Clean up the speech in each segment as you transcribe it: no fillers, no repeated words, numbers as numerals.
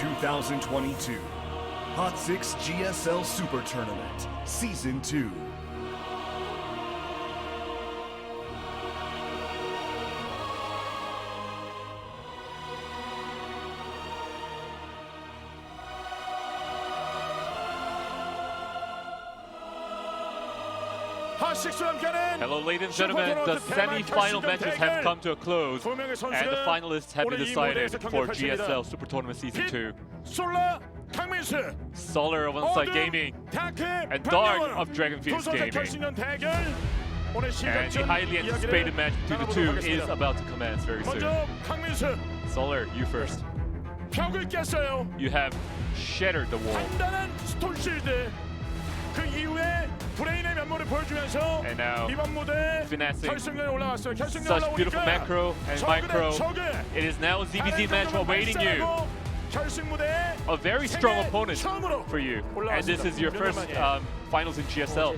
2022 Hot 6 GSL Super Tournament Season 2. Hello ladies and gentlemen, the semi-final matches have come to a close and the finalists have been decided for GSL Super Tournament Season 2. Solar of Onside Gaming and Dark of Dragonfields Gaming. And the highly anticipated match between the two is about to commence very soon. Solar, you first. You have shattered the wall. And now, finessing such beautiful macro and micro. It is now a ZBZ match awaiting you. A very strong opponent for you. And this is your first finals in GSL.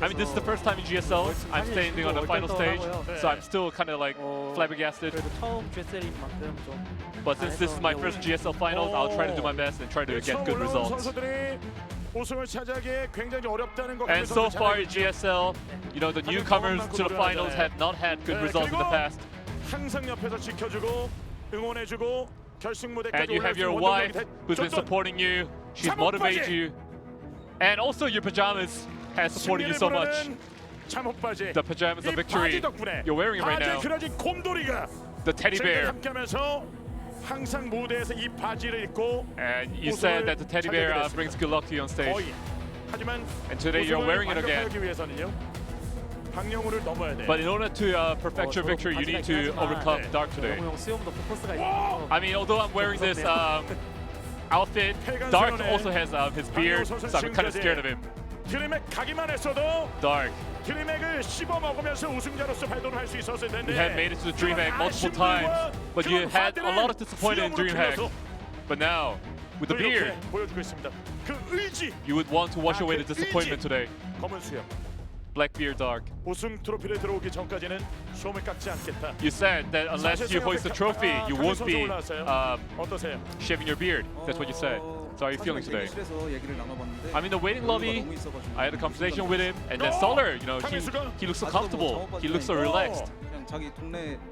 I mean, this is the first time in GSL. I'm standing on the final stage, so I'm still kind of like flabbergasted. But since this is my first GSL finals, I'll try to do my best and try to get good results. And so far in GSL, you know, the newcomers to the finals have not had good results in the past. And you have your wife who's been supporting you, she's motivated you. And also your pajamas has supported you so much. The pajamas of victory, you're wearing it right now. The teddy bear. And you said that the teddy bear brings good luck to you on stage. And today you're wearing it again. But in order to perfect your victory, you need to overcome Dark today. I mean, although I'm wearing this outfit, Dark also has his beard, so I'm kind of scared of him. Dark. You have made it to the DreamHack multiple times, but you had a lot of disappointment in DreamHack. But now, with the beard, you would want to wash away the disappointment today. Blackbeard Dark. You said that unless you hoist the trophy, you won't be shaving your beard. That's what you said. So how are you feeling today? I'm in the waiting lobby. I had a conversation with him, and then Solar, you know, he looks so comfortable. He looks so relaxed.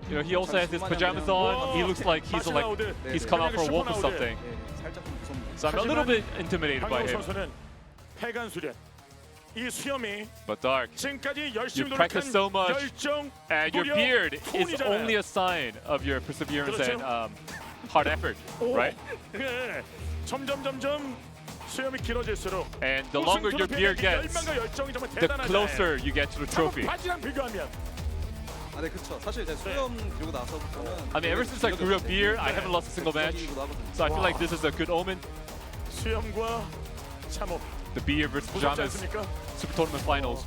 You know, he also has his pajamas on. He looks like he's come out for a walk or something. So I'm a little bit intimidated by him. But Dark, you practice so much, and your beard is only a sign of your perseverance and hard effort, right? And the longer your beard gets, the closer you get to the trophy. I mean, ever since I grew a beard, I haven't lost a single match. So I feel like this is a good omen. The beard versus pajamas, Super Tournament finals.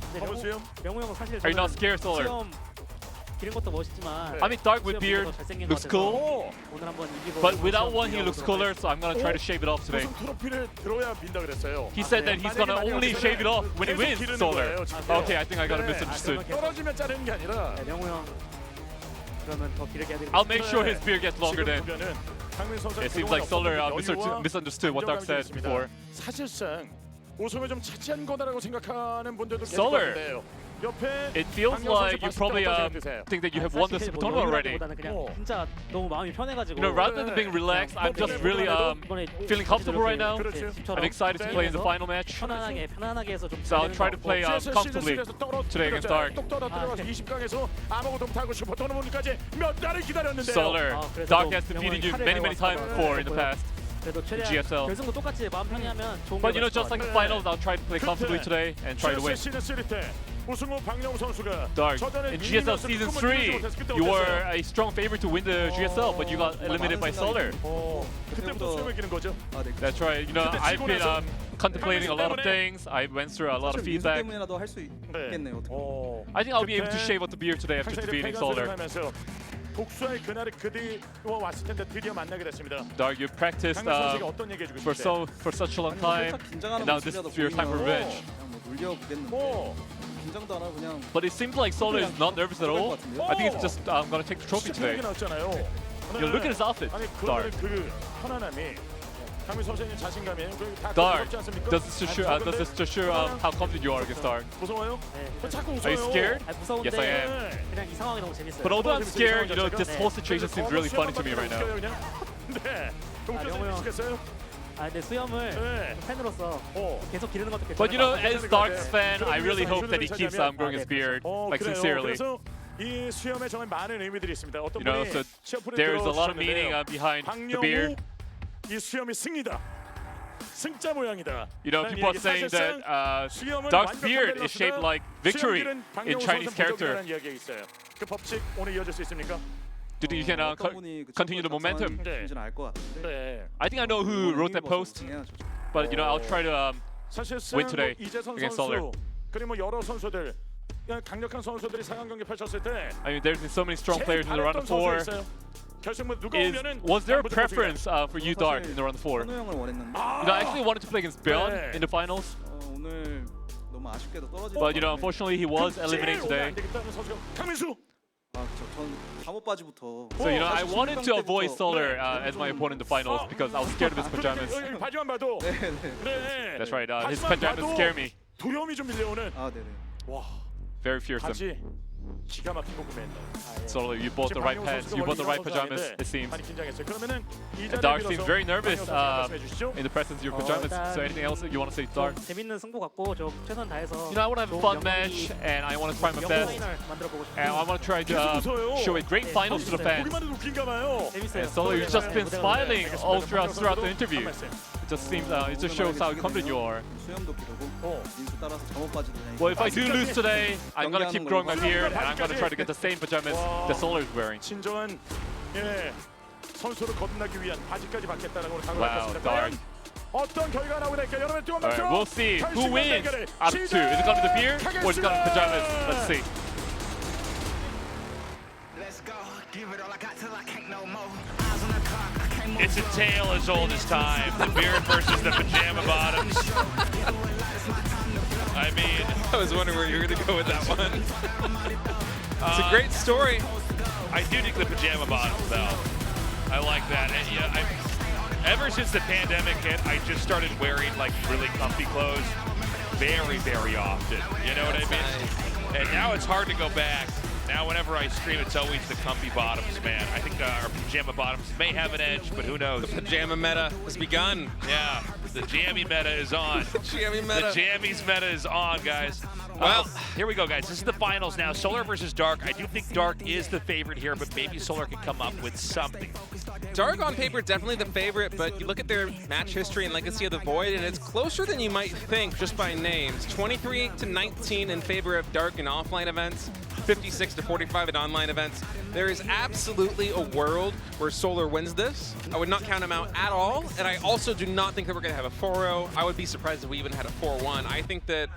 Are you not scared, Solar? I mean, Dark with beard looks cool, but without one he looks cooler, so I'm gonna try to shave it off today. He said that he's gonna only shave it off when he wins, Solar. Okay, I think I got it misunderstood. I'll make sure his beard gets longer then. It seems like Solar misunderstood what Dark said before. Solar, it feels like you probably think that you have won the Super Tournament already. You know, rather than being relaxed, I'm just really feeling comfortable right now. I'm excited to play in the final match. So I'll try to play comfortably today against Dark. Solar, Dark has defeated you many times before in the past. GSL. But you know, just like the finals, I'll try to play comfortably today and try to win. Dark, in GSL Season 3, you were a strong favorite to win the GSL, but you got eliminated by Solar. That's right. You know, I've been contemplating a lot of things. I went through a lot of feedback. I think I'll be able to shave off the beard today after defeating Solar. Dark, you've practiced for such a long time, and now this is your time for revenge. But it seems like Solar is not nervous at all. I think it's just gonna take the trophy today. You look at his outfit. 아니 Dark. 그 편안함이 강민 선수의 자신감이에요. 다 Dark. 무섭지 않습니까? Does this just show how confident you are against Dark? 무서워요? 자꾸 웃어요. Are you scared? 무서운데 Yes, I am. 그냥 이 상황이 너무 재밌어요. But although I'm scared, you know, this whole situation seems really funny to me right now. 네. 영호 형. 웃겼어요? 근데 수염을 네. 팬으로서 계속 기르는 것도 괜찮아요. But you know, as Dark's fan, I really hope that he keeps growing his beard, like 그래요. sincerely. 그래서 이 수염에 정말 많은 의미들이 있습니다. 어떤 You know, 분이 so 시어프를 there is a lot of 들어주셨는데요. meaning behind the beard. 박영우 이 수염이 승리다. 승자 모양이다. You know, people are saying that Dark's beard is shaped like victory in Chinese character. 그 법칙 오늘 이어질 수 있습니까? Do you think you can continue the momentum? 네. I think I know who wrote that post, but you know, I'll try to 사실상 win today 이재선 against 선수 Solar. 그리고 여러 선수들 강력한 선수들이 상황 경기 펼쳤을 때 I mean, there's been so many strong players in the round of 4. 결승문 누가 오면은 Was there a preference for you, Dark, in the round of 4? 현우 형을 원했는데 You know, I actually wanted to play against ByuN in the finals, 오늘 너무 아쉽게도 떨어지고 but you know, unfortunately, he was eliminated today. 강민수 전 3호 바지부터 So you know, I wanted to avoid Solar as my opponent in the finals because I was scared of his pajamas. 바지만 봐도 네네 That's right. His 바지만 pajamas 봐도 scare me. 두려움이 좀 밀려오는 네네 와 Very fearsome. 바지 기가 막히고 구매했다. Solar, you bought the right pants. You bought the right pajamas. It seems. 많이 긴장했어요. 그러면은 이 And Dark 자리에 seems 밀어서 very nervous 말씀해 주시죠. in the presence of your pajamas. So anything else that you want to say, Dark? 재밌는 승부 같고 좀 최선 다해서 You know, I want to have a fun match, and I want to try my best, 파이널 만들어 보고 and I 싶어요. want to try to show a great finals to the fans. 우리만은 웃긴가 봐요. 재밌어요. And Solar, you've just been smiling all throughout the interview. It just seems, it just shows how confident you are. 수염도 기르고 민수 따라서 3호 바지도 Well, if I do lose today, I'm gonna keep growing my beard, and I'm gonna try to get the same pajamas that Solar is wearing. 진정한 선수를 거듭나기 위한 바지까지 받겠다는 오늘 강을 Wow, 받겠습니다. Dark. 어떤 결과가 나오게 될까요? 여러분 뜨거운 박수. Alright, we'll see who wins out of two. Is it gonna be the beard or is it gonna be pajamas? Let's see. It's a tale as old as time. The beard versus the pajama bottoms. I mean, I was wondering where you were going to go with that one. It's a great story. I do think the pajama bottoms, though. I like that. And, yeah, ever since the pandemic hit, I just started wearing like really comfy clothes very, very often. You know what I mean? And now it's hard to go back. Now whenever I stream, it's always the comfy bottoms, man. I think our pajama bottoms may have an edge, but who knows? The pajama meta has begun. Yeah, the jammy meta is on. Jammy meta. The jammies meta is on, guys. Well, here we go, guys. This is the finals now. Solar versus Dark. I do think Dark is the favorite here, but maybe Solar can come up with something. Dark on paper, definitely the favorite, but you look at their match history and Legacy of the Void, and it's closer than you might think just by names. 23-19 in favor of Dark in offline events, 56-45 in online events. There is absolutely a world where Solar wins this. I would not count him out at all, and I also do not think that we're going to have a 4-0. I would be surprised if we even had a 4-1. I think that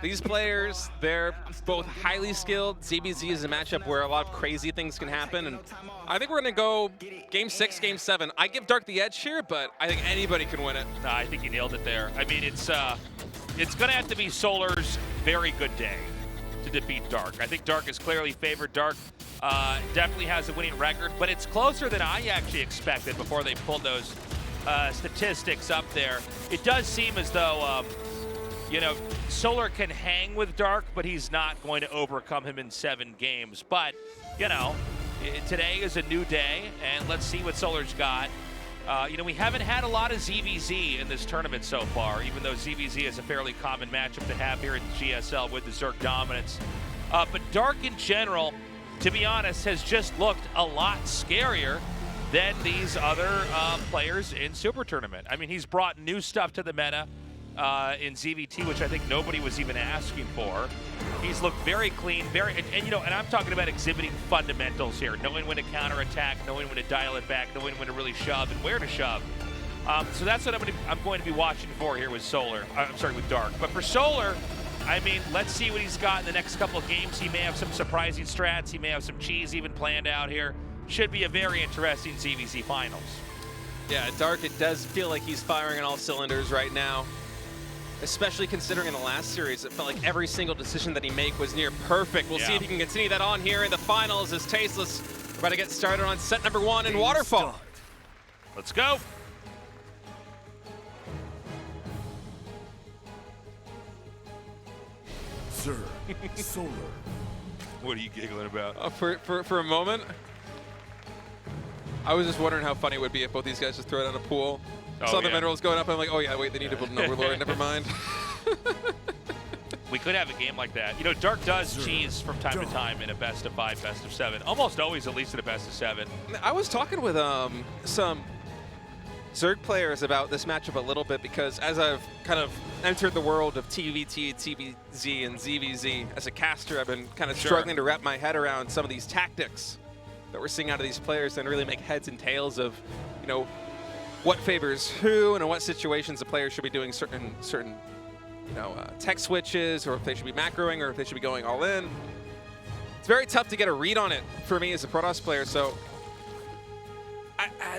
these players, they're both highly skilled. ZBZ is a matchup where a lot of crazy things can happen, and I think we're going to go Game 6, Game 7. I give Dark the edge here, but I think anybody can win it. Nah, I think you nailed it there. I mean, it's going to have to be Solar's very good day to defeat Dark. I think Dark is clearly favored. Dark definitely has a winning record, but it's closer than I actually expected before they pulled those statistics up there. It does seem as though, you know, Solar can hang with Dark, but he's not going to overcome him in 7 games. But, you know, today is a new day, and let's see what Solar's got. You know, we haven't had a lot of ZVZ in this tournament so far, even though ZVZ is a fairly common matchup to have here in GSL with the Zerg dominance. But Dark in general, to be honest, has just looked a lot scarier than these other players in SuperTournament. I mean, he's brought new stuff to the meta in ZVT, which I think nobody was even asking for. He's looked very clean, and you know, and I'm talking about exhibiting fundamentals here, knowing when to counterattack, knowing when to dial it back, knowing when to really shove and where to shove. So that's what I'm going to be watching for here with Solar. I'm sorry, with Dark. But for Solar, I mean, let's see what he's got in the next couple of games. He may have some surprising strats. He may have some cheese even planned out here. Should be a very interesting ZVZ finals. Yeah, Dark, it does feel like he's firing on all cylinders right now. Especially considering in the last series, it felt like every single decision that he made was near perfect. We'll see if he can continue that on here in the finals as Tasteless About to get started on set number 1 in Waterfall. Let's go. Sir, Solar. What are you giggling about? For a moment, I was just wondering how funny it would be if both these guys just throw it on a pool. Saw the minerals going up, and I'm like, oh yeah, wait, they need to build an overlord. Never mind. We could have a game like that. You know, Dark does cheese from time to time in a best of 5, best of 7. Almost always at least in a best of 7. I was talking with some Zerg players about this matchup a little bit because as I've kind of entered the world of TVT, TVZ, and ZVZ, as a caster, I've been kind of struggling to wrap my head around some of these tactics that we're seeing out of these players and really make heads and tails of, you know, what favors who and in what situations a player should be doing certain you know, tech switches, or if they should be macroing, or if they should be going all in. It's very tough to get a read on it for me as a Protoss player. So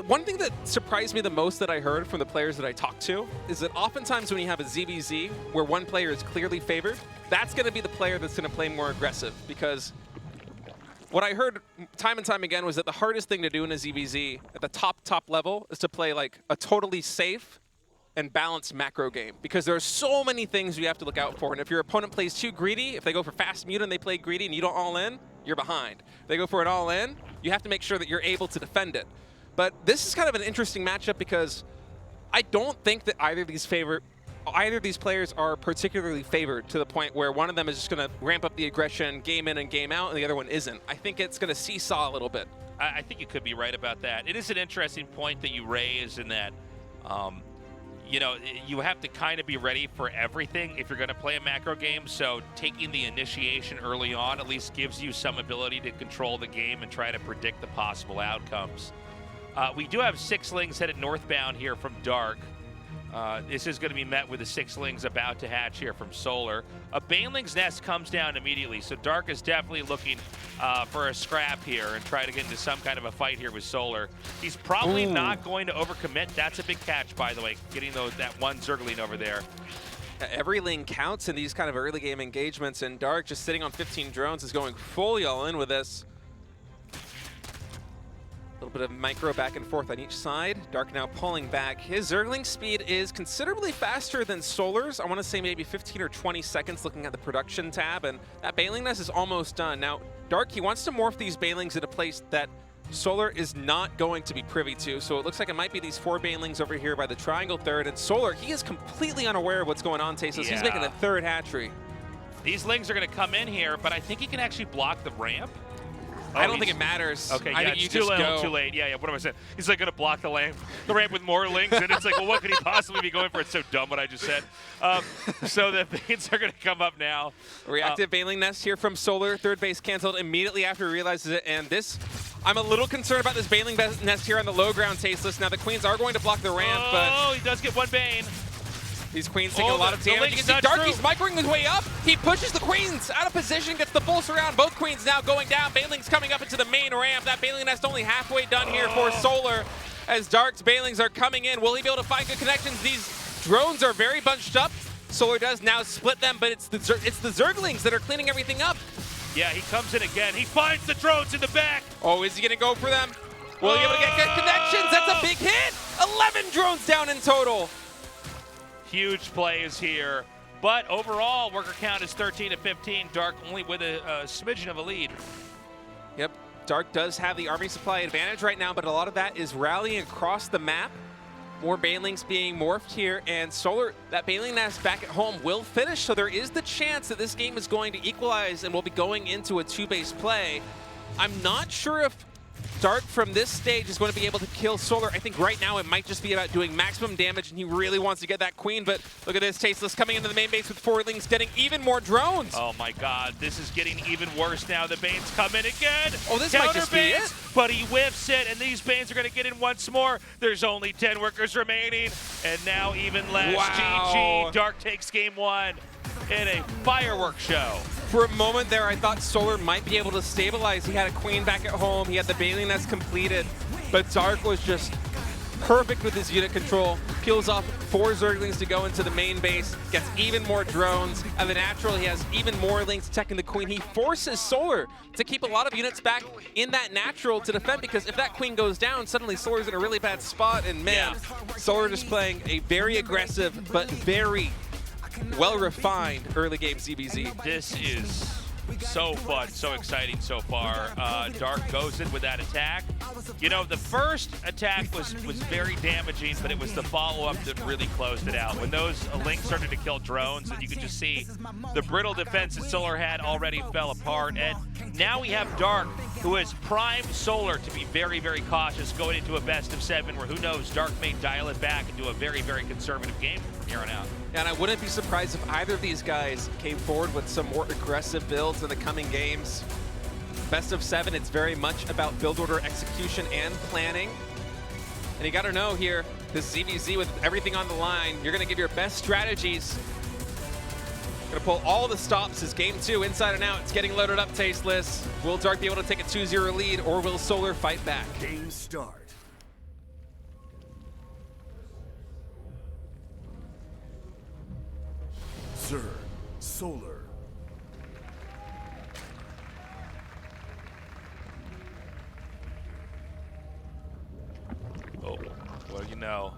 one thing that surprised me the most that I heard from the players that I talked to is that oftentimes when you have a ZVZ where one player is clearly favored, that's going to be the player that's going to play more aggressive. Because what I heard time and time again was that the hardest thing to do in a ZVZ at the top level is to play like a totally safe and balanced macro game, because there are so many things you have to look out for. And if your opponent plays too greedy, if they go for fast mute and they play greedy and you don't all in, you're behind. If they go for an all in, you have to make sure that you're able to defend it. But this is kind of an interesting matchup because I don't think that either of these players are particularly favored to the point where one of them is just going to ramp up the aggression game in and game out and the other one isn't. I think it's going to seesaw a little bit. I think you could be right about that. It is an interesting point that you raise in that you know, you have to kind of be ready for everything if you're going to play a macro game. So taking the initiation early on at least gives you some ability to control the game and try to predict the possible outcomes. We do have 6-lings headed northbound here from Dark. This is going to be met with the 6-lings about to hatch here from Solar. A Baneling's nest comes down immediately, so Dark is definitely looking for a scrap here and try to get into some kind of a fight here with Solar. He's probably not going to overcommit. That's a big catch, by the way, getting that one Zergling over there. Every ling counts in these kind of early game engagements, and Dark just sitting on 15 drones is going fully all in with this. A little bit of micro back and forth on each side. Dark now pulling back. His Zergling speed is considerably faster than Solar's. I want to say maybe 15 or 20 seconds looking at the production tab, and that Baneling nest is almost done. Now, Dark, he wants to morph these Banelings at a place that Solar is not going to be privy to, so it looks like it might be these 4 Banelings over here by the triangle third, and Solar, he is completely unaware of what's going on, Tasteless. He's making a third hatchery. These lings are going to come in here, but I think he can actually block the ramp. I don't think it matters. Okay, yeah, I think you it's too just go. too late. Yeah, what am I saying? He's like going to block the ramp with more lings, and it's like, well, what could he possibly be going for? It's so dumb what I just said. So the Banes are going to come up now. Reactive Baneling nest here from Solar. Third base canceled immediately after he realizes it, and this, I'm a little concerned about this Baneling nest here on the low ground, Tasteless. Now the Queens are going to block the ramp, but he does get one Bane. These Queens taking a lot of damage. You can see Darky's microing his way up. He pushes the Queens out of position, gets the pulse around. Both Queens now going down. Baneling's coming up into the main ramp. That Baneling nest only halfway done here for Solar as Dark's Banelings are coming in. Will he be able to find good connections? These drones are very bunched up. Solar does now split them, but it's the Zerglings that are cleaning everything up. Yeah, he comes in again. He finds the drones in the back. Oh, is he going to go for them? Will he be able to get good connections? That's a big hit. 11 drones down in total. Huge plays here, but overall worker count is 13 to 15. Dark only with a smidgen of a lead. Yep, Dark does have the army supply advantage right now, but a lot of that is rallying across the map. More Banelings being morphed here, and Solar, that Baneling nest back at home will finish, so there is the chance that this game is going to equalize and we'll be going into a 2-base play. I'm not sure if Dark from this stage is going to be able to kill Solar. I think right now it might just be about doing maximum damage, and he really wants to get that Queen, but look at this, Tasteless coming into the main base with 4 lings, getting even more drones. Oh my god, this is getting even worse now. The Banes come in again. Oh, this might just be it. But he whiffs it, and these Banes are going to get in once more. There's only 10 workers remaining, and now even less. Wow. GG, Dark takes game 1 in a fireworks show. For a moment there, I thought Solar might be able to stabilize. He had a Queen back at home. He had the Baneling nest completed. But Dark was just perfect with his unit control. Peels off 4 Zerglings to go into the main base, gets even more drones, and the natural, he has even more links attacking the Queen. He forces Solar to keep a lot of units back in that natural to defend, because if that Queen goes down, suddenly Solar's in a really bad spot, and man, Solar just playing a very aggressive but very well-refined early game ZVZ. This is so fun, so exciting so far. Dark goes in with that attack. You know, the first attack was very damaging, but it was the follow-up that really closed it out. When those links started to kill drones, and you could just see the brittle defense that Solar had already fell apart. And now we have Dark, who has primed Solar to be very, very cautious going into a best of 7, where who knows, Dark may dial it back and do a very, very conservative game from here on out. And I wouldn't be surprised if either of these guys came forward with some more aggressive builds in the coming games. Best of 7, it's very much about build order execution and planning. And you gotta know here, this ZVZ with everything on the line, you're gonna give your best strategies. Gonna pull all the stops as game 2, inside and out. It's getting loaded up, Tasteless. Will Dark be able to take a 2-0 lead, or will Solar fight back? Game start. Zerg, Solar. Oh, well, you know.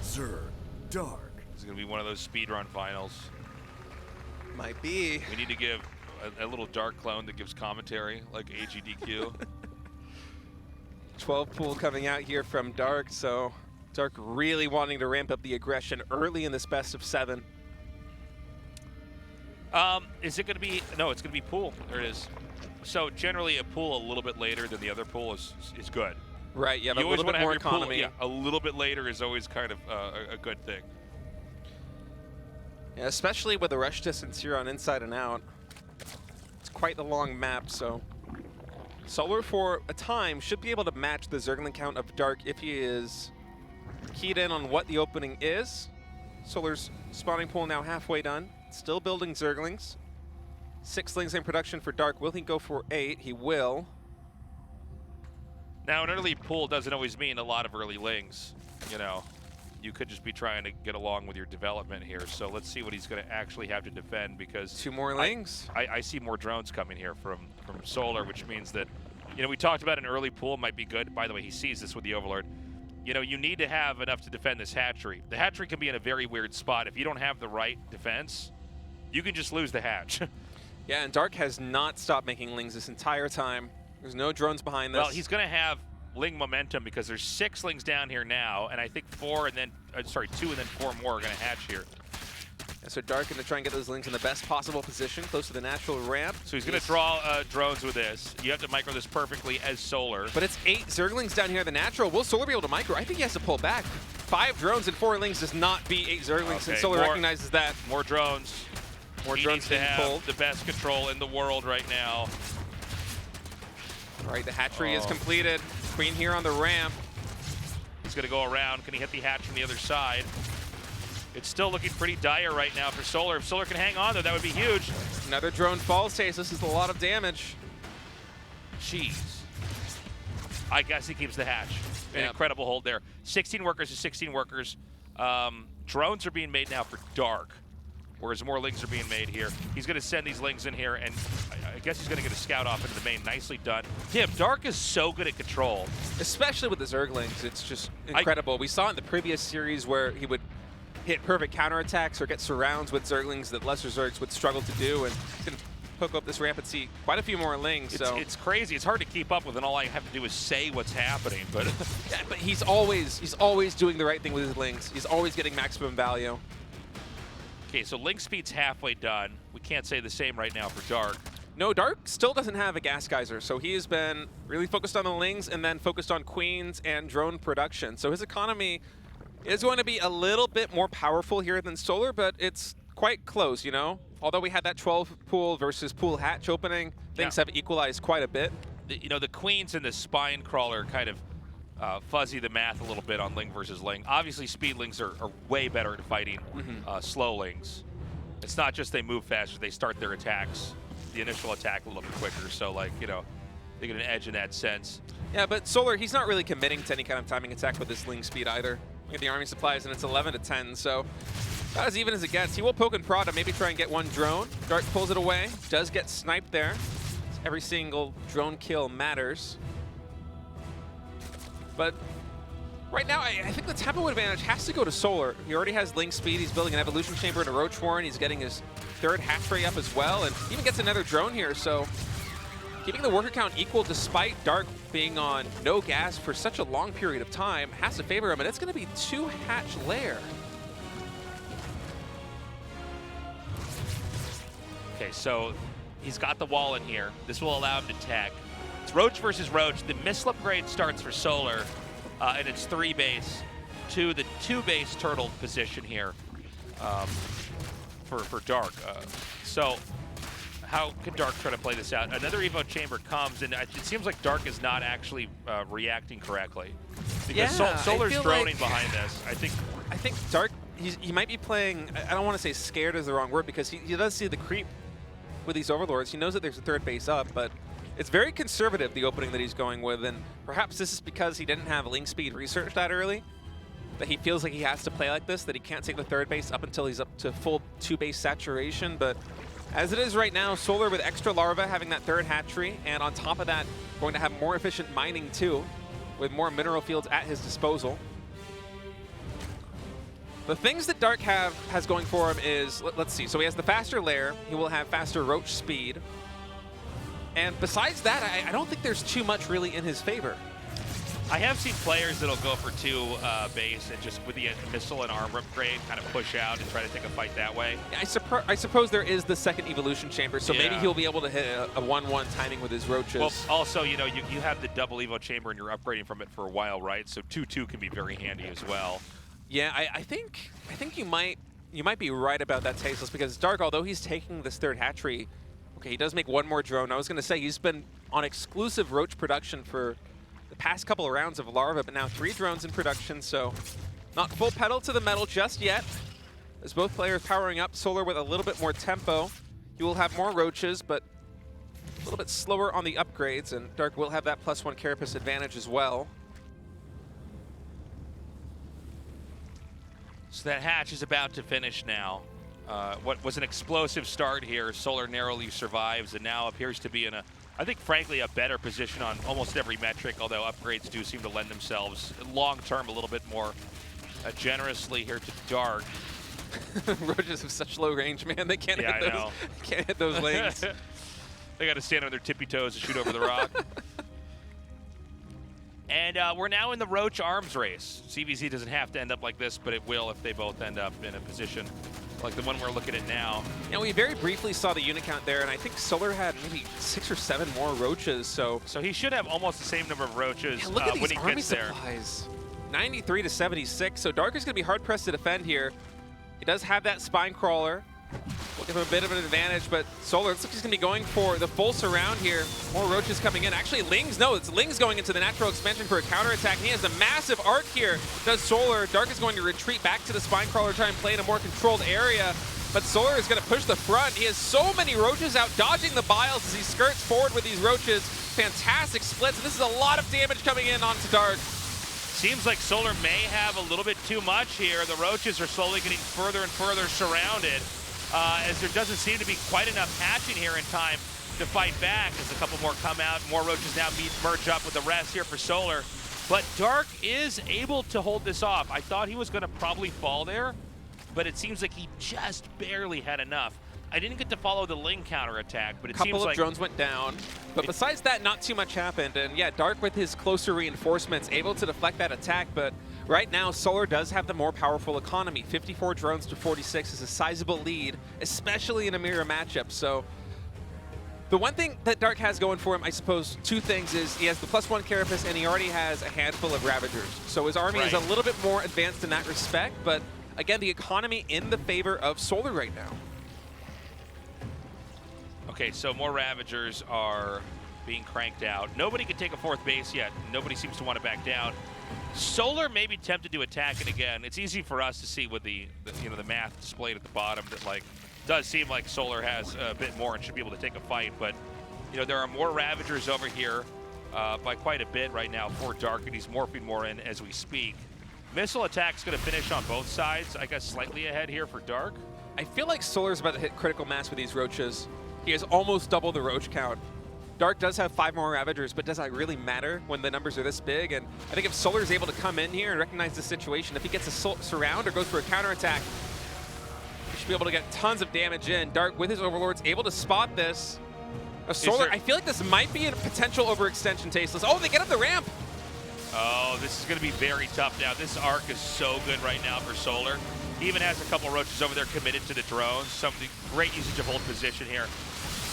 Zerg, Dark. It's going to be one of those speedrun finals. Might be. We need to give a little Dark clone that gives commentary, like AGDQ. 12 pool coming out here from Dark, so Dark really wanting to ramp up the aggression early in this best of 7. Is it going to be, no, it's going to be pool. There it is. So generally a pool a little bit later than the other pool is good. Right, you have You a always little want bit to have more your pool, economy. yeah, a little bit later is always kind of a good thing. Yeah, especially with the rush distance here on inside and out. It's quite the long map, so Solar for a time should be able to match the Zergling count of Dark if he is keyed in on what the opening is. Solar's spawning pool now halfway done. Still building Zerglings. 6 lings in production for Dark. Will he go for 8? He will. Now, an early pool doesn't always mean a lot of early lings. You know, you could just be trying to get along with your development here. So let's see what he's going to actually have to defend, because 2 more lings. I see more drones coming here from Solar, which means that, you know, we talked about an early pool might be good. By the way, he sees this with the Overlord. You know, you need to have enough to defend this hatchery. The hatchery can be in a very weird spot. If you don't have the right defense, you can just lose the hatch. Yeah, and Dark has not stopped making lings this entire time. There's no drones behind this. Well, he's going to have ling momentum because there's 6 lings down here now, and I think 4 and then, 2 and then 4 more are going to hatch here. And so Dark going to try and get those lings in the best possible position, close to the natural ramp. So he's going to draw drones with this. You have to micro this perfectly as Solar. But it's 8 Zerglings down here at the natural. Will Solar be able to micro? I think he has to pull back. 5 drones and 4 lings does not beat 8 Zerglings, Okay, and Solar more- recognizes that. More drones. More He drones needs to being have pulled. the best control in the world right now. All right, the hatchery is completed. Queen here on the ramp. He's going to go around. Can he hit the hatch from the other side? It's still looking pretty dire right now for Solar. If Solar can hang on, though, that would be huge. Another drone falls, Chase. This is a lot of damage. Jeez. I guess he keeps the hatch. An Yep. incredible hold there. 16 workers to 16 workers. Drones are being made now for Dark, whereas more lings are being made here. He's going to send these lings in here, and I guess he's going to get a scout off into the main. Nicely done. Damn, Dark is so good at control. Especially with the Zerglings, it's just incredible. We saw it in the previous series where he would hit perfect counterattacks or get surrounds with Zerglings that lesser Zergs would struggle to do, and he's going to hook up this ramp and see quite a few more lings. So It's crazy. It's hard to keep up with, and all I have to do is say what's happening. But yeah, but he's always doing the right thing with his lings. He's always getting maximum value. okay, so link speed's halfway done. We can't say the same right now for Dark. No, Dark still doesn't have a gas geyser, so he has been really focused on the lings and then focused on queens and drone production. So his economy is going to be a little bit more powerful here than Solar, but it's quite close, you know? Although we had that 12 pool versus pool hatch opening, things have equalized quite a bit. You know, the queens and the spine crawler kind of fuzzy the math a little bit on ling versus ling. Obviously, speed lings are way better at fighting slow lings. It's not just they move faster, they start their attacks, the initial attack a little bit quicker. So, like, you know, they get an edge in that sense. Yeah, but Solar, he's not really committing to any kind of timing attack with his Ling speed either. Look at the army supplies, and it's 11 to 10, so not as even as it gets. He will poke and prod to maybe try and get one drone. Dark pulls it away, does get sniped there. Every single drone kill matters. But right now, I think the tempo advantage has to go to Solar. He already has Ling speed. He's building an Evolution Chamber and a Roach Warren. He's getting his third hatch ray up as well, and even gets another drone here. So keeping the worker count equal despite Dark being on no gas for such a long period of time has to favor him, and it's going to be 2 hatch lair. Okay, so he's got the wall in here. This will allow him to tech. It's Roach versus Roach. The missile upgrade starts for Solar, and it's 3 base to the 2 base turtle position here for Dark. So how can Dark try to play this out? Another Evo Chamber comes, and it seems like Dark is not actually reacting correctly. Because Solar's droning behind this. I think Dark, he might be playing, I don't want to say scared is the wrong word, because he does see the creep with these Overlords. He knows that there's a 3rd base up, but it's very conservative, the opening that he's going with, and perhaps this is because he didn't have Ling speed researched that early, that he feels like he has to play like this, that he can't take the 3rd base up until he's up to full 2 base saturation. But as it is right now, Solar with extra larva having that 3rd hatchery, and on top of that, going to have more efficient mining too, with more mineral fields at his disposal. The things that Dark has going for him is, let's see, so he has the faster lair, he will have faster Roach speed, and besides that, I don't think there's too much really in his favor. I have seen players that'll go for 2 base and just with the missile and armor upgrade kind of push out and try to take a fight that way. I suppose there is the 2nd Evolution Chamber, so maybe he'll be able to hit a 1-1 timing with his Roaches. Well, also, you know, you have the double Evo Chamber and you're upgrading from it for a while, right? So 2-2 can be very handy as well. Yeah, I think you might be right about that, Tasteless, because Dark, although he's taking this 3rd hatchery, okay, he does make 1 more drone. I was going to say he's been on exclusive Roach production for the past couple of rounds of larva, but now 3 drones in production, so not full pedal to the metal just yet. As both players powering up, Solar with a little bit more tempo. He will have more Roaches, but a little bit slower on the upgrades, and Dark will have that +1 carapace advantage as well. So that hatch is about to finish now. What was an explosive start here, Solar narrowly survives and now appears to be in a, I think frankly, a better position on almost every metric, although upgrades do seem to lend themselves long-term a little bit more generously here to Dark. Roaches have such low range, man. They can't hit those lanes. They got to stand on their tippy toes to shoot over the rock. And we're now in the Roach arms race. CVZ doesn't have to end up like this, but it will if they both end up in a position like the one we're looking at now. Yeah, we very briefly saw the unit count there, and I think Solar had maybe 6 or 7 more Roaches, so he should have almost the same number of Roaches look at when these he army gets there. supplies. 93 to 76, so Dark is going to be hard-pressed to defend here. He does have that Spine Crawler. Will give him a bit of an advantage, but Solar looks like he's going to be going for the full surround here. More Roaches coming in. Actually, Ling's going into the natural expansion for a counterattack, and he has a massive arc here. Does Solar. Dark is going to retreat back to the Spine Crawler, try and play in a more controlled area, but Solar is going to push the front. He has so many Roaches out, dodging the Biles as he skirts forward with these Roaches. Fantastic splits, and this is a lot of damage coming in onto Dark. Seems like Solar may have a little bit too much here. The Roaches are slowly getting further and further surrounded. As there doesn't seem to be quite enough hatching here in time to fight back as a couple more come out. More Roaches now merge up with the rest here for Solar. But Dark is able to hold this off. I thought he was going to probably fall there, but it seems like he just barely had enough. I didn't get to follow the Ling counterattack, but it seems like... A couple of drones went down, but besides that, not too much happened. And yeah, Dark with his closer reinforcements able to deflect that attack, but right now, Solar does have the more powerful economy. 54 drones to 46 is a sizable lead, especially in a mirror matchup. So the one thing that Dark has going for him, I suppose, 2 things is he has the +1 carapace and he already has a handful of Ravagers. So his army is a little bit more advanced in that respect, but again, the economy in the favor of Solar right now. Okay, so more Ravagers are being cranked out. Nobody can take a 4th base yet. Nobody seems to want to back down. Solar may be tempted to attack it again. It's easy for us to see with the math displayed at the bottom that does seem like Solar has a bit more and should be able to take a fight. But there are more Ravagers over here. by quite a bit right now for Dark, and he's morphing more in as we speak. Missile attack's going to finish on both sides. I guess slightly ahead here for Dark. I feel like Solar's about to hit critical mass with these Roaches. He has almost double the Roach count. Dark does have 5 more Ravagers, but does that really matter when the numbers are this big? And I think if Solar is able to come in here and recognize the situation, if he gets a surround or goes for a counterattack, he should be able to get tons of damage in. Dark, with his Overlords, able to spot this. Solar, I feel like this might be a potential overextension, Tasteless. Oh, they get up the ramp! Oh, this is going to be very tough now. This arc is so good right now for Solar. He even has a couple Roaches over there committed to the drones. Something great usage of hold position here.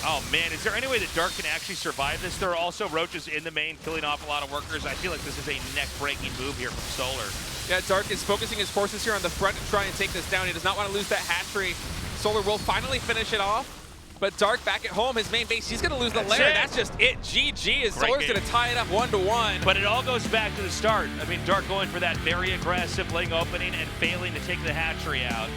Oh man, is there any way that Dark can actually survive this? There are also Roaches in the main killing off a lot of workers. I feel like this is a neck-breaking move here from Solar. Yeah, Dark is focusing his forces here on the front to try and take this down. He does not want to lose that hatchery. Solar will finally finish it off. But Dark back at home, his main base, he's going to lose the lair. That's just it. GG as Solar's going to tie it up 1-1. But it all goes back to the start. I mean, Dark going for that very aggressive ling opening and failing to take the hatchery out.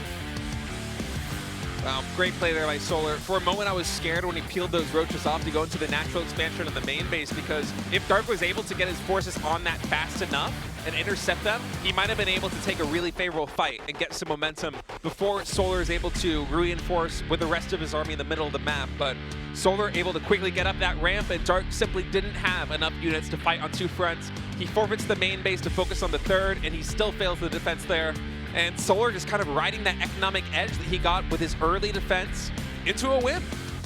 Wow, great play there by Solar. For a moment, I was scared when he peeled those Roaches off to go into the natural expansion of the main base, because if Dark was able to get his forces on that fast enough and intercept them, he might have been able to take a really favorable fight and get some momentum before Solar is able to reinforce with the rest of his army in the middle of the map. But Solar able to quickly get up that ramp, and Dark simply didn't have enough units to fight on 2 fronts. He forfeits the main base to focus on the 3rd, and he still fails the defense there. And Solar just kind of riding that economic edge that he got with his early defense into a win.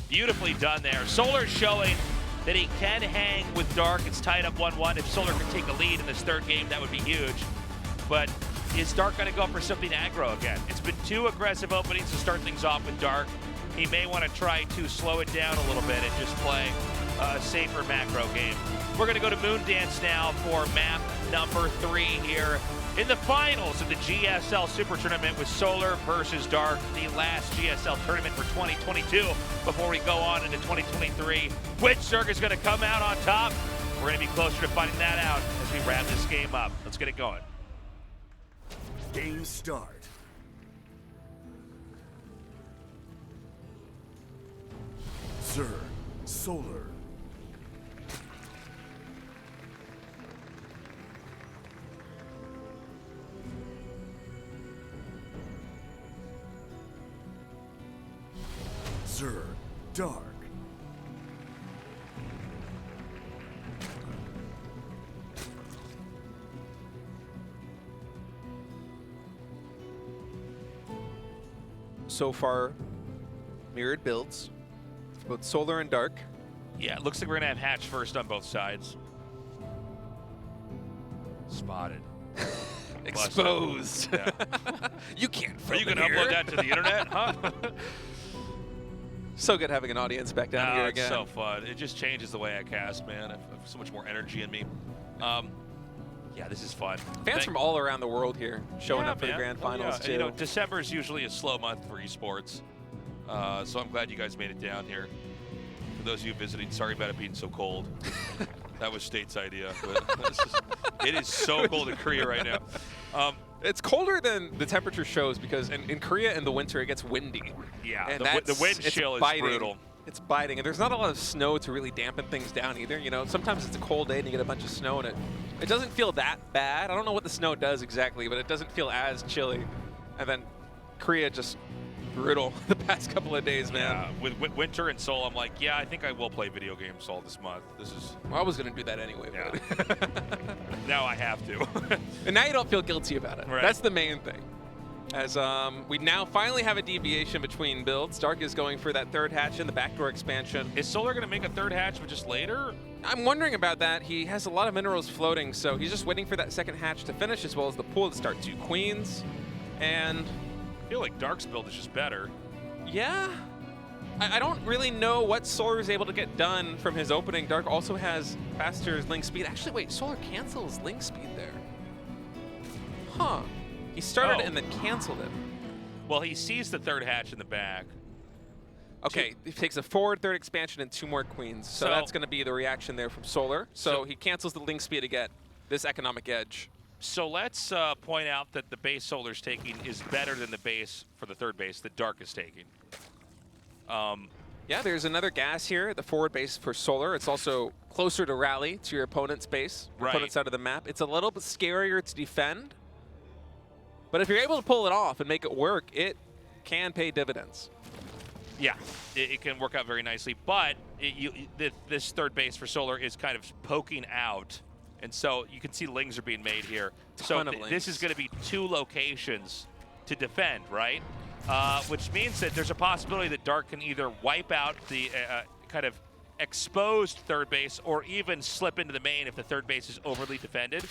Beautifully done there. Solar showing that he can hang with Dark. It's tied up 1-1. If Solar can take a lead in this 3rd game, that would be huge. But is Dark going to go for something aggro again? It's been 2 aggressive openings to start things off with Dark. He may want to try to slow it down a little bit and just play a safer macro game. We're going to go to Moondance now for map number 3 here in the finals of the GSL Super Tournament with Solar versus Dark, the last GSL tournament for 2022 before we go on into 2023. Which Dark is going to come out on top? We're going to be closer to finding that out as we wrap this game up. Let's get it going. Game start. Sir, Solar. Sir, Dark. So far, mirrored builds for both Solar and Dark. Yeah, it looks like we're going to have Hatch first on both sides. Spotted. Exposed. Yeah. You can't. Are you going to upload that to the internet, huh? So good having an audience back down here again. It's so fun. It just changes the way I cast, man. I have so much more energy in me. Yeah, this is fun. Fans from all around the world here showing up for the grand finals too. You know, December is usually a slow month for esports, so I'm glad you guys made it down here. For those of you visiting, sorry about it being so cold. That was State's idea. But it is so cold in Korea right now. It's colder than the temperature shows because in Korea in the winter it gets windy. Yeah, and the wind chill is brutal. It's biting, and there's not a lot of snow to really dampen things down either. You know, sometimes it's a cold day and you get a bunch of snow, and it doesn't feel that bad. I don't know what the snow does exactly, but it doesn't feel as chilly. And then Korea just brutal the past couple of days, man. Yeah, with winter and Seoul, I'm like, yeah, I think I will play video games Seoul this month. This is. Well, I was gonna do that anyway. Yeah. But Now I have to. And now you don't feel guilty about it. Right. That's the main thing. As we now finally have a deviation between builds. Dark is going for that 3rd hatch in the backdoor expansion. Is Solar going to make a 3rd hatch, but just later? I'm wondering about that. He has a lot of minerals floating, so he's just waiting for that 2nd hatch to finish, as well as the pool to start 2 queens. And I feel like Dark's build is just better. yeah, I don't really know what Solar is able to get done from his opening. Dark also has faster link speed. Actually, wait, Solar cancels link speed there. Huh. He started it and then canceled it. Well, he sees the 3rd hatch in the back. Okay, he takes a forward 3rd expansion and 2 more queens. So that's going to be the reaction there from Solar. So he cancels the link speed to get this economic edge. So let's point out that the base Solar's taking is better than the base for the 3rd base that Dark is taking. Yeah, there's another gas here at the forward base for Solar. It's also closer to rally to your opponent's base, opponent's side of the map. It's a little bit scarier to defend, but if you're able to pull it off and make it work, it can pay dividends. Yeah, it can work out very nicely, but this third base for Solar is kind of poking out, and so you can see lings are being made here. So this is going to be 2 locations to defend, right? Which means that there's a possibility that Dark can either wipe out the kind of exposed third base or even slip into the main if the third base is overly defended.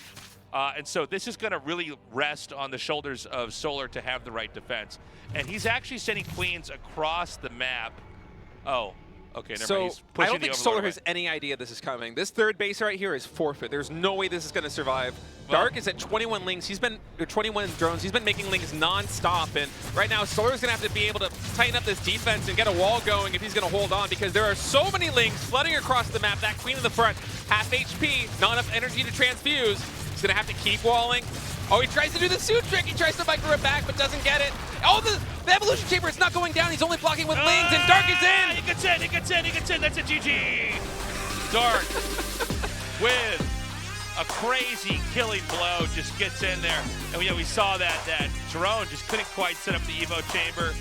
And so this is going to really rest on the shoulders of Solar to have the right defense. And he's actually sending queens across the map. Oh, okay, never mind. He's I don't think Solar away. has any idea this is coming. This third base right here is forfeit. There's no way this is going to survive. Dark is at 21 lings. He's been 21 drones. He's been making lings non-stop, and right now Solar's going to have to be able to tighten up this defense and get a wall going if he's going to hold on, because there are so many lings flooding across the map. That queen in the front, half HP, not enough energy to transfuse. He's going to have to keep walling. Oh, he tries to do the suit trick. He tries to micro it back, but doesn't get it. Oh, the evolution chamber is not going down. He's only blocking with lings, and Dark is in. He gets in, he gets in, he gets in. That's a GG. Dark with a crazy killing blow just gets in there. And we saw that drone just couldn't quite set up the Evo chamber.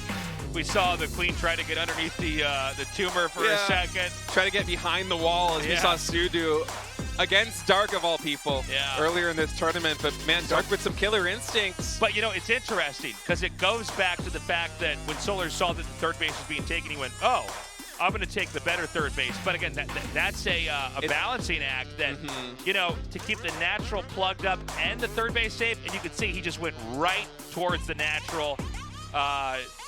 We saw the queen try to get underneath the tumor for a second. Try to get behind the wall, as we saw Stu do against Dark of all people earlier in this tournament. But man, Dark with some killer instincts. But it's interesting because it goes back to the fact that when Solar saw that the third base was being taken, he went, oh, I'm going to take the better third base. But again, that's a balancing act that, to keep the natural plugged up and the third base safe. And you can see he just went right towards the natural.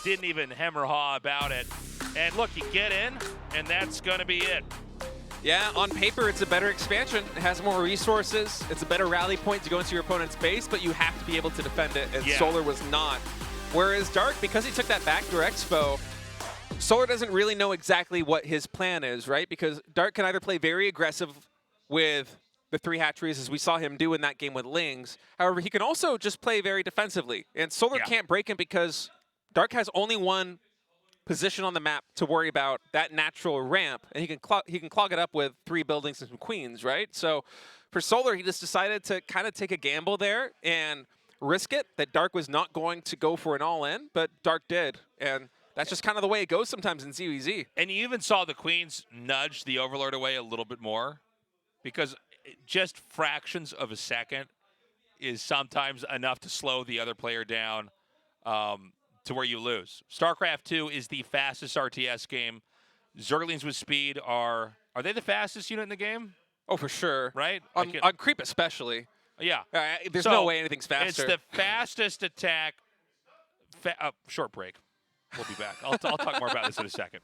Didn't even hem or haw about it. And look, you get in, and that's going to be it. Yeah, on paper, it's a better expansion. It has more resources. It's a better rally point to go into your opponent's base, but you have to be able to defend it, and Solar was not. Whereas Dark, because he took that backdoor expo, Solar doesn't really know exactly what his plan is, right? Because Dark can either play very aggressive with the 3 hatcheries, as we saw him do in that game with lings. However, he can also just play very defensively. And Solar can't break him because Dark has only one position on the map to worry about, that natural ramp, and he can clog it up with 3 buildings and some queens, right? So for Solar, he just decided to kind of take a gamble there and risk it, that Dark was not going to go for an all-in, but Dark did. And that's just kind of the way it goes sometimes in ZVZ. And you even saw the queens nudge the Overlord away a little bit more, because just fractions of a second is sometimes enough to slow the other player down to where you lose. StarCraft 2 is the fastest RTS game. Zerglings with speed are they the fastest unit in the game? Oh, for sure. Right? On creep especially. Yeah. There's no way anything's faster. It's the fastest attack. Short break. We'll be back. I'll talk more about this in a second.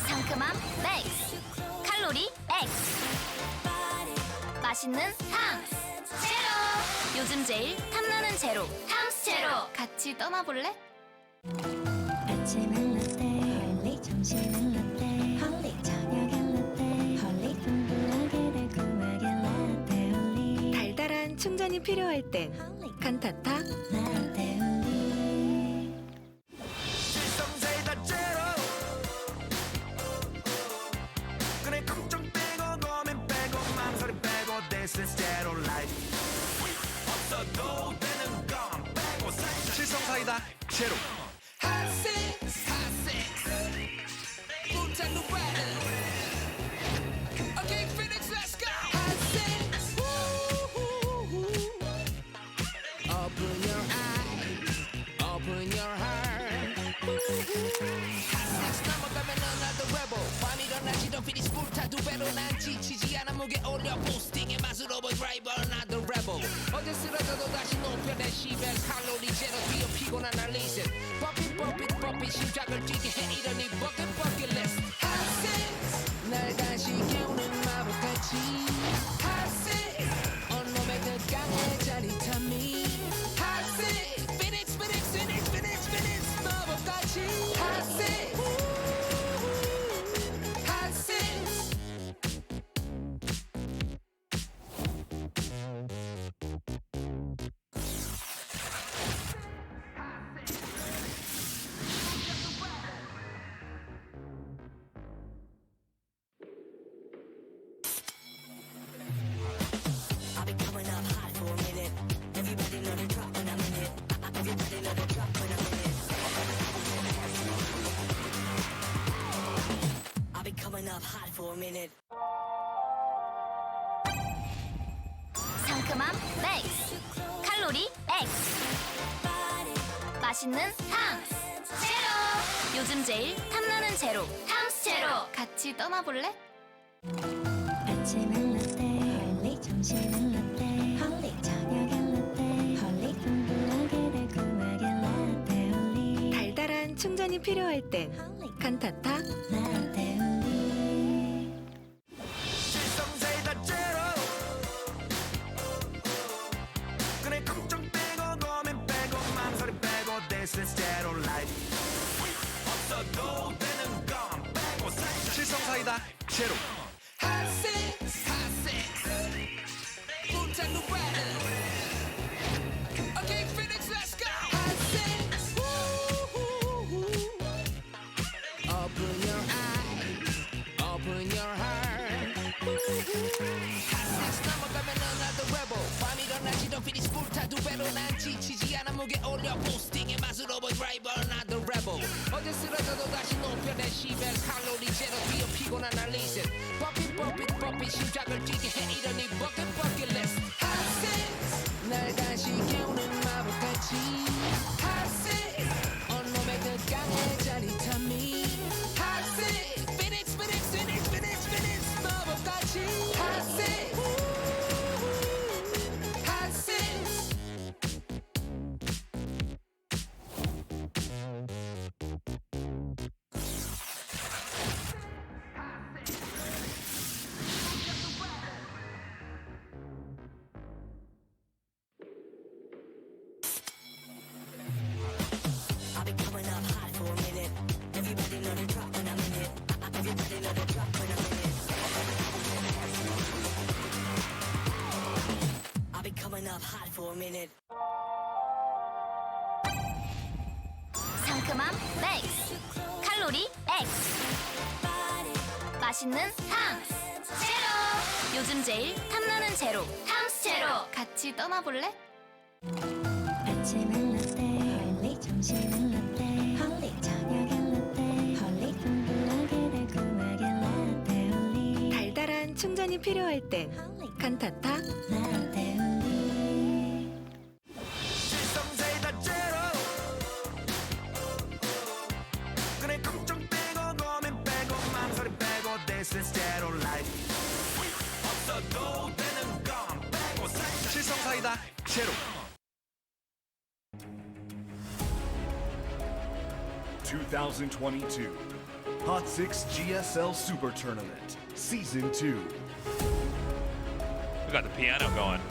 상큼함 맥스, 칼로리 X, 맛있는 탐스 제로. 요즘 제일 탐나는 제로, 탐스 제로. 같이 떠나볼래? 아침은 라떼, 홀릭 점심은 라떼, 홀릭 저녁엔 라떼, 홀릭 풍부하게 달콤하게 라떼 홀릭. 달달한 충전이 필요할 땐 칸타타 라떼 홀릭. 실성사이다 제로 그래 걱정 빼고 고민 빼고 망설임 빼고 This is zero life 없어도 되는 건 빼고 실성사이다 제로 지치지 않아 목에 올려 부스팅의 맛으로 보이 드라이버 나도 레벨 어제 쓰러져도 다시 높여내 시벨 칼로리 제로 뛰어 피곤한 날 리셋 버핏 심장을 뛰게 해 이러니 버킷 리스트 핫세스 날 다시 깨우는 마법같이 핫세스 온몸에 그 강한 짜릿함이 핫세스 피닉스 마법같이 핫세스 상큼함 맥스, 칼로리 X, 맛있는 탐스 제로. 요즘 제일 탐나는 제로, 탐스 제로. 같이 떠나볼래? 아침은 라떼, 홀릭 점심은 라떼, 홀릭 저녁엔 라떼, 홀릭 풍부하게 달콤하게 라떼 홀릭. 달달한 충전이 필요할 땐 칸타타 라떼 홀릭. 실성사이다 제로 그래 걱정 빼고 고민 빼고 망설임 빼고 This is zero life 없어도 되는 건 빼고 실성사이다 제로 지치지 않아 목에 올려 부스팅의 맛으로 보이 드라이버 나도 레벨 뽀삐 심장을 뛰게 해 이런 이 bucket list Hot six 날 다시 깨우는 마법같이 Hot six 온몸에 그 강한 짜릿함이 Hot six Phoenix 마법같이 Hot six Hot six 상큼함 맥스 칼로리 X 맛있는 탐스 제로 요즘 제일 탐나는 제로 탐스 제로 같이 떠나볼래? 아침은 라떼 홀릭 점심은 라떼 홀릭 저녁은 라떼 홀릭 둥글하게 달콤하게 라떼 홀릭 달달한 충전이 필요할 땐 칸타타 라떼 홀릭 실성사이다 제로 그래 걱정 빼고 고민 빼고 망설임 빼고 This is zero life 없어도 되는 건 빼고 실성사이다 제로 2022 Hot 6 GSL Super Tournament Season 2. We got the piano going.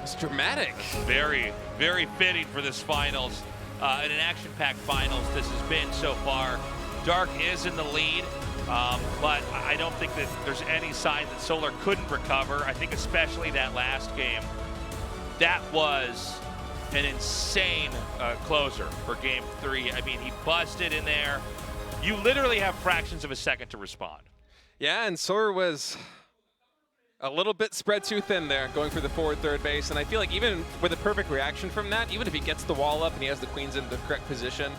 It's dramatic. Very, very fitting for this finals. In an action-packed finals, this has been so far. Dark is in the lead, but I don't think that there's any sign that Solar couldn't recover. I think especially that last game, that was an insane closer for game 3. I mean, he busted in there. You literally have fractions of a second to respond. Yeah, and Solar was a little bit spread too thin there, going for the forward third base. And I feel like even with a perfect reaction from that, even if he gets the wall up and he has the queens in the correct position,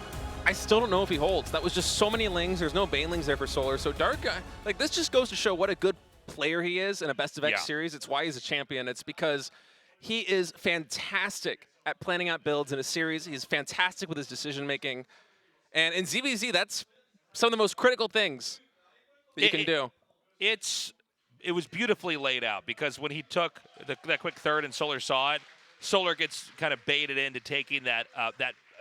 I still don't know if he holds. That was just so many lings. There's no banelings there for Solar. So Dark, like this just goes to show what a good player he is in a best of X series. It's why he's a champion. It's because he is fantastic at planning out builds in a series. He's fantastic with his decision making. And in ZVZ, that's some of the most critical things that you can do. It was beautifully laid out because when he took that quick third and Solar saw it, Solar gets kind of baited into taking that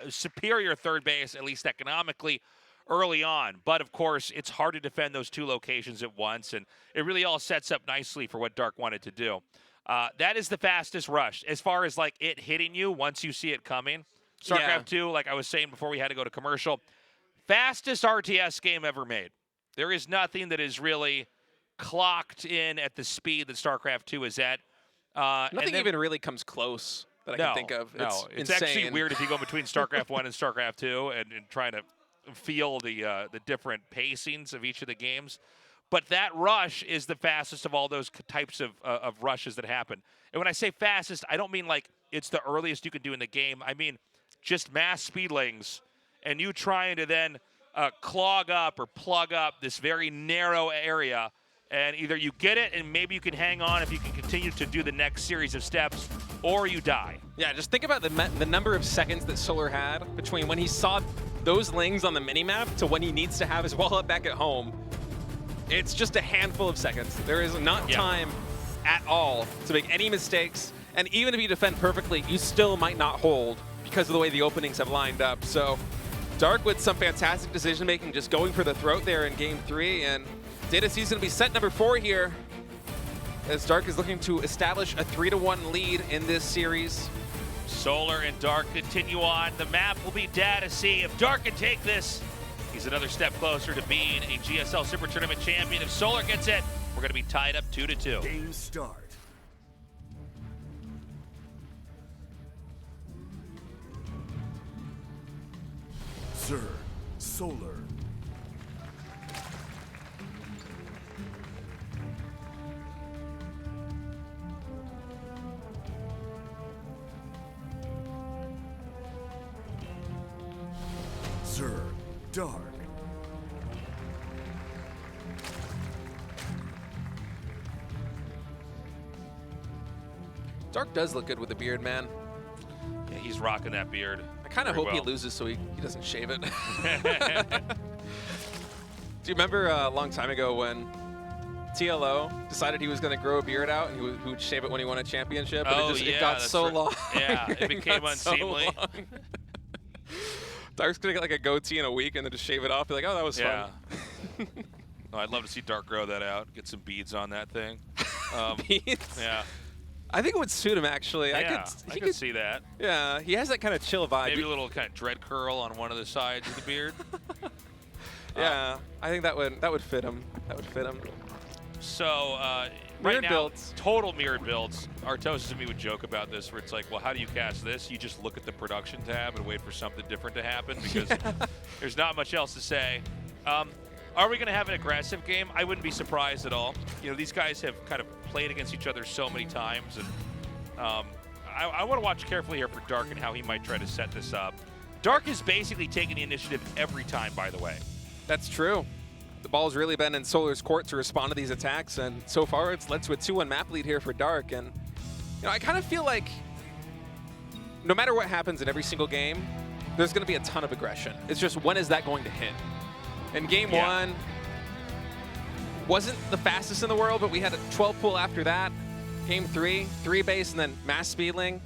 superior third base, at least economically, early on. But of course, it's hard to defend those two locations at once, and it really all sets up nicely for what Dark wanted to do. That is the fastest rush as far as like it hitting you once you see it coming. StarCraft 2, like I was saying before we had to go to commercial, fastest RTS game ever made. There is nothing that is really clocked in at the speed that StarCraft 2 is at. Nothing even really comes close that I can think of. It's actually weird if you go between StarCraft 1 and StarCraft 2 and trying to feel the different pacings of each of the games. But that rush is the fastest of all those types of rushes that happen. And when I say fastest, I don't mean like it's the earliest you can do in the game. I mean just mass speedlings and you trying to then clog up or plug up this very narrow area. And either you get it and maybe you can hang on if you can continue to do the next series of steps, or you die. Yeah, just think about the number of seconds that Solar had between when he saw those lings on the minimap to when he needs to have his wall up back at home. It's just a handful of seconds. There is not time at all to make any mistakes. And even if you defend perfectly, you still might not hold because of the way the openings have lined up. So Dark with some fantastic decision making, just going for the throat there in game 3. And Data C's going to be set number 4 here as Dark is looking to establish a 3-1 lead in this series. Solar and Dark continue on. The map will be Data C. If Dark can take this, he's another step closer to being a GSL Super Tournament champion. If Solar gets it, we're going to be tied up 2-2. Game start. Sir, Solar. Sir, Dark. Dark does look good with the beard, man. Yeah, he's rocking that beard. I kind of hope he loses so he doesn't shave it. Do you remember a long time ago when TLO decided he was going to grow a beard out and he would shave it when he won a championship? Oh, And yeah, it got so long. Yeah, it became unseemly. Dark's going to get like a goatee in a week and then just shave it off. Be like, oh, that was fun. Oh, I'd love to see Dark grow that out. Get some beads on that thing. Beads? Yeah. I think it would suit him, actually. Yeah, I could see that. Yeah, he has that kind of chill vibe. Maybe a little kind of dread curl on one of the sides of the beard. Yeah, I think that would fit him. That would fit him. So right now, builds. Total mirrored builds. Artosis and me would joke about this, where it's like, well, how do you cast this? You just look at the production tab and wait for something different to happen because there's not much else to say. Are we going to have an aggressive game? I wouldn't be surprised at all. You know, these guys have kind of played against each other so many times, and I want to watch carefully here for Dark and how he might try to set this up. Dark is basically taking the initiative every time, by the way. That's true. The ball's really been in Solar's court to respond to these attacks, and so far it's led to a 2-1 map lead here for Dark. And you know, I kind of feel like no matter what happens in every single game, there's going to be a ton of aggression. It's just, when is that going to hit? And game one wasn't the fastest in the world, but we had a 12 pull after that. Game 3, 3 base, and then mass speedling.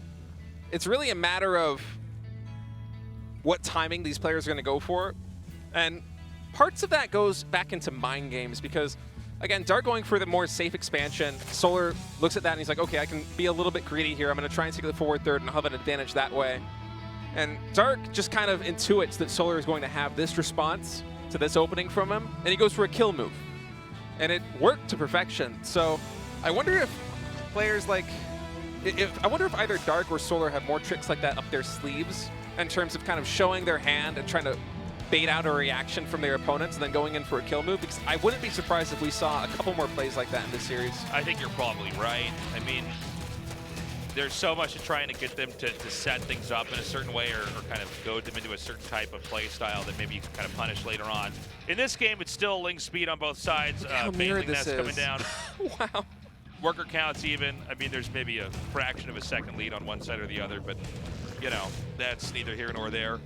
It's really a matter of what timing these players are going to go for. And parts of that goes back into mind games because, again, Dark going for the more safe expansion. Solar looks at that and he's like, okay, I can be a little bit greedy here. I'm going to try and take the forward third and I'll have an advantage that way. And Dark just kind of intuits that Solar is going to have this response to this opening from him, and he goes for a kill move. And it worked to perfection. So I wonder if players like, I wonder if either Dark or Solar have more tricks like that up their sleeves in terms of kind of showing their hand and trying to bait out a reaction from their opponents and then going in for a kill move, because I wouldn't be surprised if we saw a couple more plays like that in this series. I think you're probably right. I mean, there's so much of trying to get them to set things up in a certain way or kind of goad them into a certain type of play style that maybe you can kind of punish later on. In this game, it's still link speed on both sides. Mirrored this is. Coming down. Wow. Worker counts even. I mean, there's maybe a fraction of a second lead on one side or the other, but, you know, that's neither here nor there.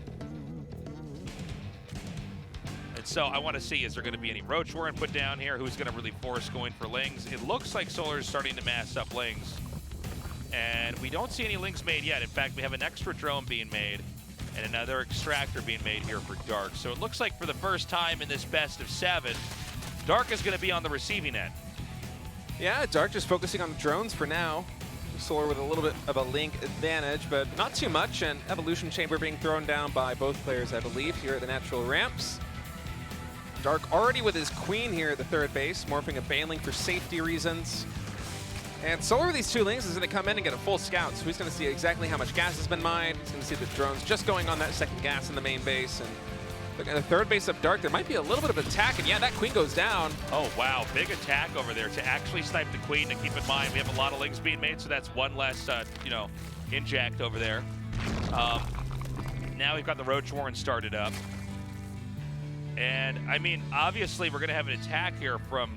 And so I want to see, is there going to be any Roach Warren put down here? Who's going to really force going for Lings? It looks like Solar is starting to mass up Lings. And we don't see any links made yet. In fact, we have an extra drone being made and another extractor being made here for Dark. So it looks like for the first time in this best of 7, Dark is going to be on the receiving end. Yeah, Dark just focusing on the drones for now. Solar with a little bit of a link advantage, but not too much. And Evolution Chamber being thrown down by both players, I believe, here at the natural ramps. Dark already with his Queen here at the third base, morphing a Baneling for safety reasons. And Solar with these 2 links is going to come in and get a full scout, so he's going to see exactly how much gas has been mined. He's going to see the drones just going on that second gas in the main base. And look at the third base of Dark, there might be a little bit of attack, and yeah, that Queen goes down. Oh, wow, big attack over there to actually snipe the Queen. To keep in mind, we have a lot of links being made, so that's one less, you know, inject over there. Now we've got the Roach Warren started up. And, I mean, obviously we're going to have an attack here from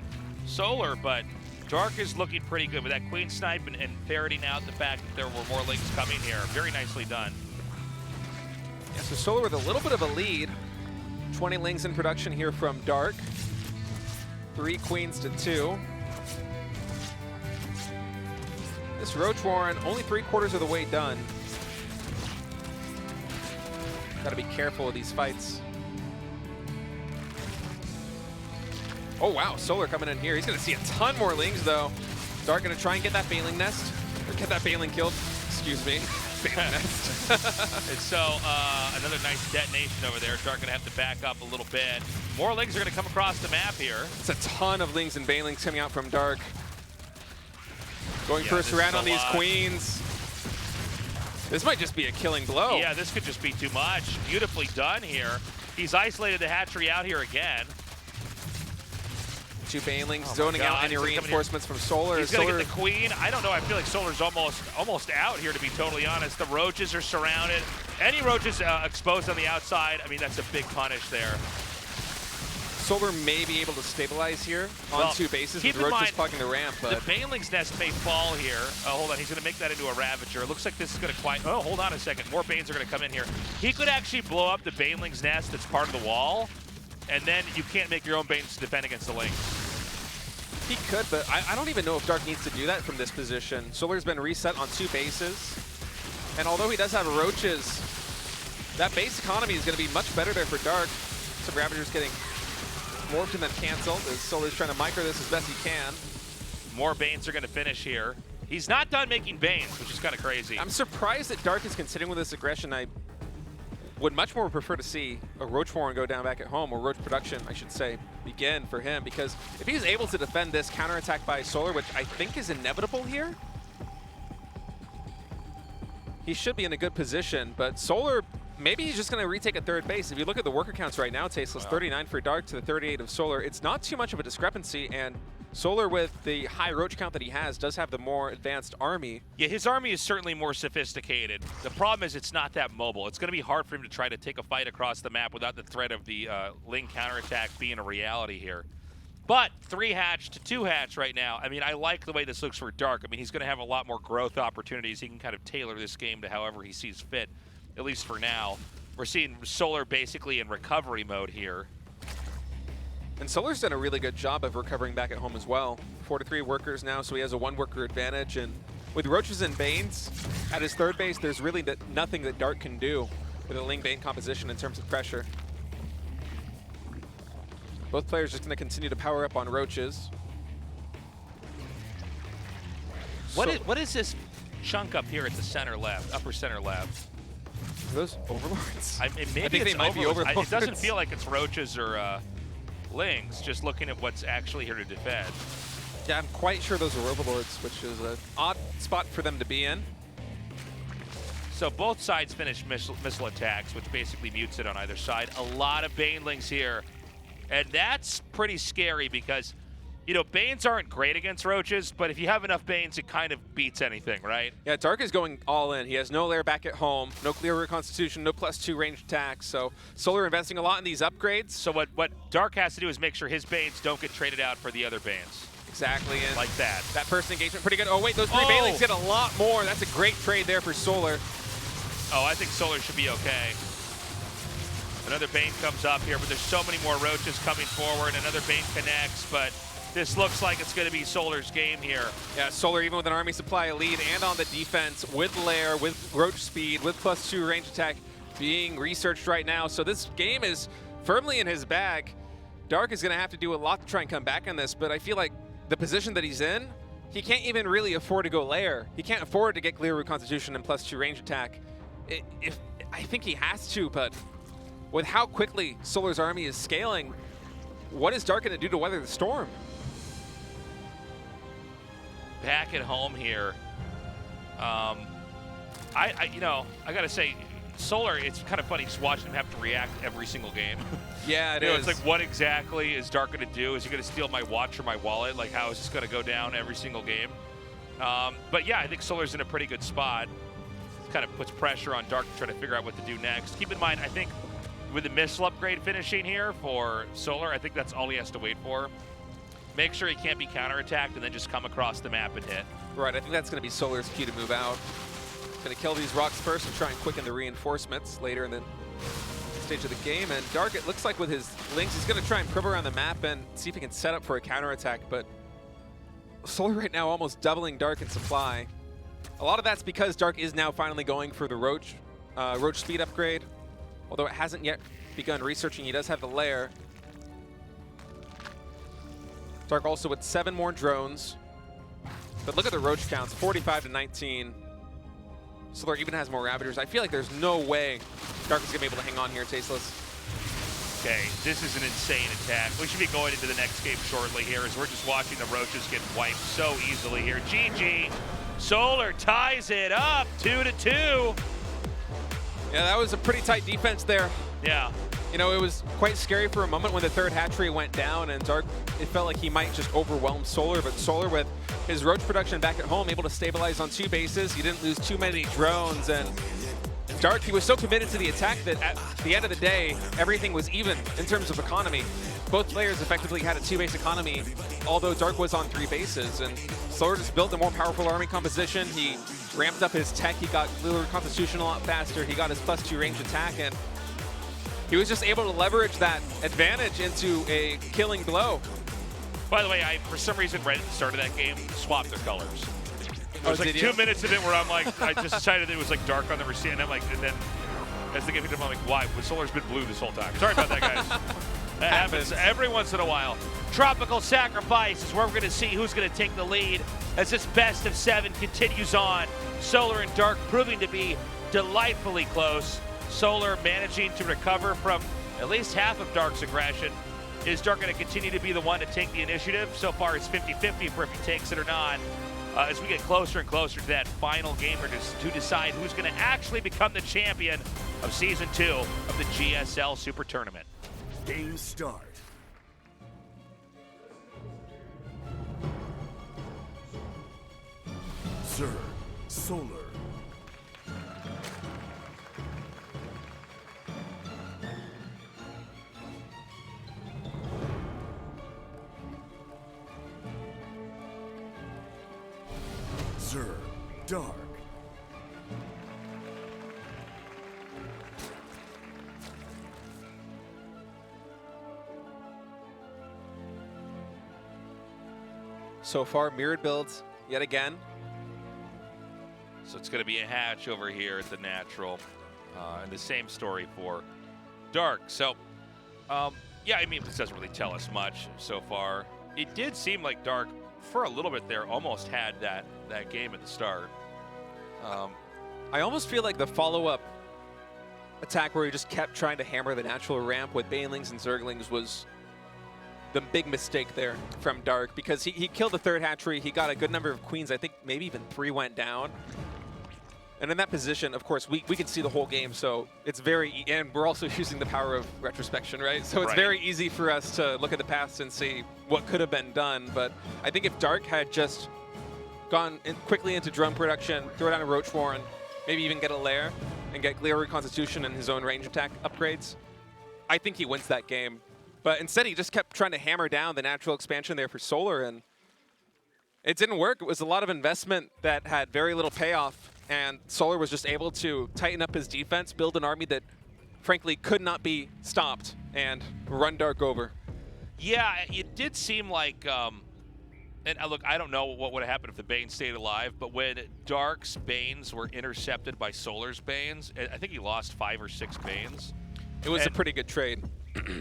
Solar, but Dark is looking pretty good with that Queen snipe and ferreting out the fact that there were more links coming here. Very nicely done. Yeah, so Solar with a little bit of a lead. 20 links in production here from Dark. 3 Queens to 2. This Roach Warren only 3/4 of the way done. Gotta be careful with these fights. Oh wow, Solar coming in here. He's gonna see a ton more lings though. Dark gonna try and get that Baneling nest, or get that Baneling killed. Excuse me. Baneling nest. And so another nice detonation over there. Dark gonna have to back up a little bit. More lings are gonna come across the map here. It's a ton of lings and Banelings coming out from Dark. Going first round on these Queens. This might just be a killing blow. Yeah, this could just be too much. Beautifully done here. He's isolated the hatchery out here again. 2 Banelings zoning out any reinforcements from Solar. He's going to get the Queen. I don't know. I feel like Solar's almost out here, to be totally honest. The Roaches are surrounded. Any Roaches exposed on the outside, I mean, that's a big punish there. Solar may be able to stabilize here on Well, 2 bases keep with in Roach mind, just clogging the ramp. But the Baneling's nest may fall here. Oh, hold on, he's gonna make that into a Ravager. It looks like this is gonna quiet. Oh, hold on a second. More Banes are gonna come in here. He could actually blow up the Baneling's nest that's part of the wall, and then you can't make your own Banes to defend against the Lynx. he could, but I don't even know if Dark needs to do that from this position. Solar's been reset on 2 bases, and although he does have Roaches, that base economy is gonna be much better there for Dark. Some Ravagers getting morphed and then canceled as Solar's trying to micro this as best he can. More Banes are gonna finish here. He's not done making Banes, which is kind of crazy. I'm surprised that Dark is considering with this aggression. I would much more prefer to see a Roach Warren go down back at home, or Roach production, I should say, begin for him, because if he's able to defend this counterattack by Solar, which I think is inevitable here, he should be in a good position. But Solar, maybe he's just going to retake a 3rd base. If you look at the worker counts right now, Tasteless, 39 for Dark to the 38 of Solar. It's not too much of a discrepancy, and Solar, with the high Roach count that he has, does have the more advanced army. Yeah, his army is certainly more sophisticated. The problem is it's not that mobile. It's going to be hard for him to try to take a fight across the map without the threat of the Ling counterattack being a reality here. But 3 hatch to 2 hatch right now. I mean, I like the way this looks for Dark. I mean, he's going to have a lot more growth opportunities. He can kind of tailor this game to however he sees fit, at least for now. We're seeing Solar basically in recovery mode here. And Solar's done a really good job of recovering back at home as well. 4 to 3 workers now, so he has a 1 worker advantage. And with Roaches and Banes at his 3rd base, there's really nothing that Dark can do with a Ling Bane composition in terms of pressure. Both players just going to continue to power up on Roaches. What is this chunk up here at the center left, upper center left? Are those Overlords? Maybe I think they might be Overlords. It doesn't feel like it's Roaches or Lings, just looking at what's actually here to defend. Yeah, I'm quite sure those are Overlords, which is an odd spot for them to be in. So both sides finish missile attacks, which basically mutes it on either side. A lot of Banelings here. And that's pretty scary because, you know, Banes aren't great against Roaches, but if you have enough Banes, it kind of beats anything, right? Yeah, Dark is going all in. He has no lair back at home, no clear reconstitution, no +2 ranged attacks. So Solar investing a lot in these upgrades. So what Dark has to do is make sure his Banes don't get traded out for the other Banes. Exactly. And like that. That person engagement pretty good. Oh, wait, those 3 Banelings get a lot more. That's a great trade there for Solar. Oh, I think Solar should be okay. Another Bane comes up here, but there's so many more Roaches coming forward. Another Bane connects, but this looks like it's going to be Solar's game here. Yeah, Solar, even with an army supply lead and on the defense, with lair, with Roach speed, with +2 range attack being researched right now. So this game is firmly in his bag. Dark is going to have to do a lot to try and come back on this, but I feel like the position that he's in, he can't even really afford to go lair. He can't afford to get clear reconstitution and +2 range attack. I think he has to, but with how quickly Solar's army is scaling, what is Dark going to do to weather the storm? Back at home here, you know, I gotta say, Solar, it's kind of funny just watching him have to react every single game. Yeah, it you know, is. It's like, what exactly is Dark gonna do? Is he gonna steal my watch or my wallet? Like, how is this gonna go down every single game? But yeah, I think Solar's in a pretty good spot. It kind of puts pressure on Dark to try to figure out what to do next. Keep in mind, I think with the missile upgrade finishing here for Solar, I think that's all he has to wait for. Make sure he can't be counterattacked and then just come across the map and hit. Right, I think that's going to be Solar's key to move out. Going to kill these rocks first and try and quicken the reinforcements later in the stage of the game. And Dark, it looks like with his links, he's going to try and probe around the map and see if he can set up for a counterattack. But Solar right now almost doubling Dark in supply. A lot of that's because Dark is now finally going for the Roach speed upgrade. Although it hasn't yet begun researching, he does have the lair. Dark also with 7 more drones. But look at the Roach counts, 45 to 19. Solar even has more Ravagers. I feel like there's no way Dark is going to be able to hang on here, Tasteless. Okay, this is an insane attack. We should be going into the next game shortly here as we're just watching the Roaches get wiped so easily here. GG. Solar ties it up 2-2. Yeah, that was a pretty tight defense there. Yeah. You know, it was quite scary for a moment when the 3rd hatchery went down and Dark, it felt like he might just overwhelm Solar, but Solar with his Roach production back at home, able to stabilize on 2 bases. He didn't lose too many drones, and Dark, he was so committed to the attack that at the end of the day, everything was even in terms of economy. both players effectively had a 2-base economy, although Dark was on 3 bases. And Solar just built a more powerful army composition. He ramped up his tech. He got Lure Constitution a lot faster. He got his +2 range attack, and he was just able to leverage that advantage into a killing blow. By the way, for some reason, right at the start of that game, swapped their colors. There was like 2 minutes of it where I'm like, I just decided it was like dark on the receipt, and I'm like, and then as the game hit, I'm like, why? Well, Solar's been blue this whole time. Sorry about that, guys. That happens every once in a while. Tropical Sacrifice is where we're going to see who's going to take the lead as this best of 7 continues on. Solar and Dark proving to be delightfully close. Solar managing to recover from at least half of Dark's aggression. Is Dark going to continue to be the one to take the initiative? So far, it's 50-50 for if he takes it or not. As we get closer and closer to that final game to decide who's going to actually become the champion of Season 2 of the GSL Super Tournament. Game start. Sir, Solar. Sir, Dark. So far, mirrored builds yet again. So it's going to be a hatch over here at the natural. And the same story for Dark. So, yeah, I mean, this doesn't really tell us much so far. It did seem like Dark, for a little bit there, almost had that game at the start. I almost feel like the follow-up attack where he just kept trying to hammer the natural ramp with Banelings and Zerglings was the big mistake there from Dark, because he killed the 3rd hatchery. He got a good number of queens. I think maybe even 3 went down. And in that position, of course, we can see the whole game, so it's very, and we're also using the power of retrospection, right? So it's very easy for us to look at the past and see what could have been done. But I think if Dark had just gone quickly into drone production, throw down a Roach Warren, maybe even get a lair, and get Glare Reconstitution and his own range attack upgrades, I think he wins that game. But instead, he just kept trying to hammer down the natural expansion there for Solar, and it didn't work. It was a lot of investment that had very little payoff, and Solar was just able to tighten up his defense, build an army that, frankly, could not be stopped, and run Dark over. Yeah, it did seem like, and look, I don't know what would have happened if the Banes stayed alive, but when Dark's Banes were intercepted by Solar's Banes, I think he lost 5 or 6 Banes. It was a pretty good trade.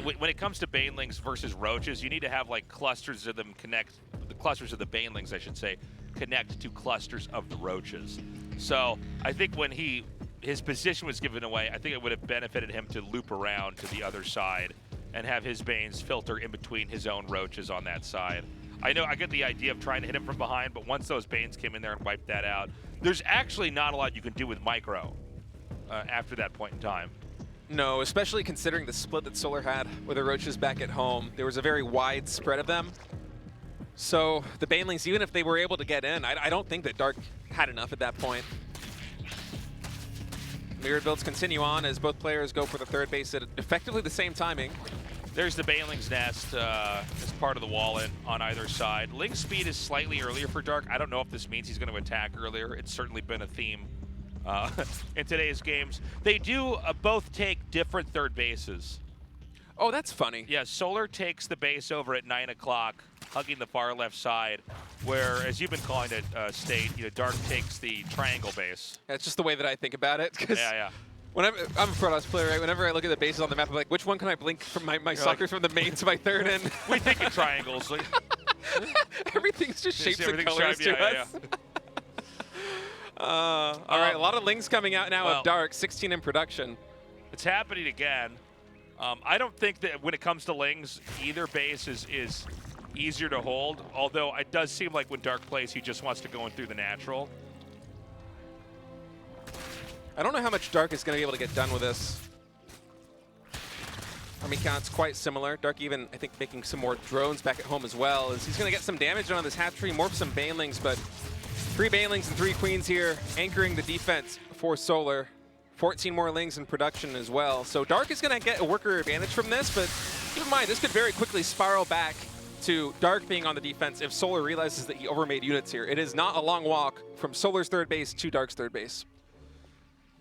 When it comes to Banelings versus Roaches, you need to have like clusters of them connect, the clusters of the Banelings, I should say, connect to clusters of the Roaches. So I think when his position was given away, I think it would have benefited him to loop around to the other side and have his Banes filter in between his own Roaches on that side. I know I get the idea of trying to hit him from behind, but once those Banes came in there and wiped that out, there's actually not a lot you can do with Micro after that point in time. No, especially considering the split that Solar had with the Roaches back at home. There was a very wide spread of them. So the Banelings, even if they were able to get in, I don't think that Dark had enough at that point. Mirrored builds continue on as both players go for the 3rd base at effectively the same timing. There's the Banelings nest as part of the wall in on either side. Link speed is slightly earlier for Dark. I don't know if this means he's going to attack earlier. It's certainly been a theme in today's games. They do both take different 3rd bases. Oh, that's funny. Yeah, Solar takes the base over at 9 o'clock, hugging the far left side, where, as you've been calling it, State, Dark takes the triangle base. That's just the way that I think about it. Yeah. Whenever I'm a Protoss player, right? Whenever I look at the bases on the map, I'm like, which one can I blink from my suckers from the main to my 3rd end? We think in triangles. Everything's just shapes and colors to us. All right, a lot of Lings coming out now of Dark, 16 in production. It's happening again. I don't think that when it comes to Lings, either base is easier to hold, although it does seem like when Dark plays, he just wants to go in through the natural. I don't know how much Dark is going to be able to get done with this. Army count's quite similar. Dark even, I think, making some more drones back at home as well. As he's going to get some damage on this hatchery, more of some Banelings, but 3 Banelings and 3 Queens here, anchoring the defense for Solar. 14 more Lings in production as well. So Dark is going to get a worker advantage from this, but Keep in mind, this could very quickly spiral back to Dark being on the defense if Solar realizes that he overmade units here. It is not a long walk from Solar's third base to Dark's third base.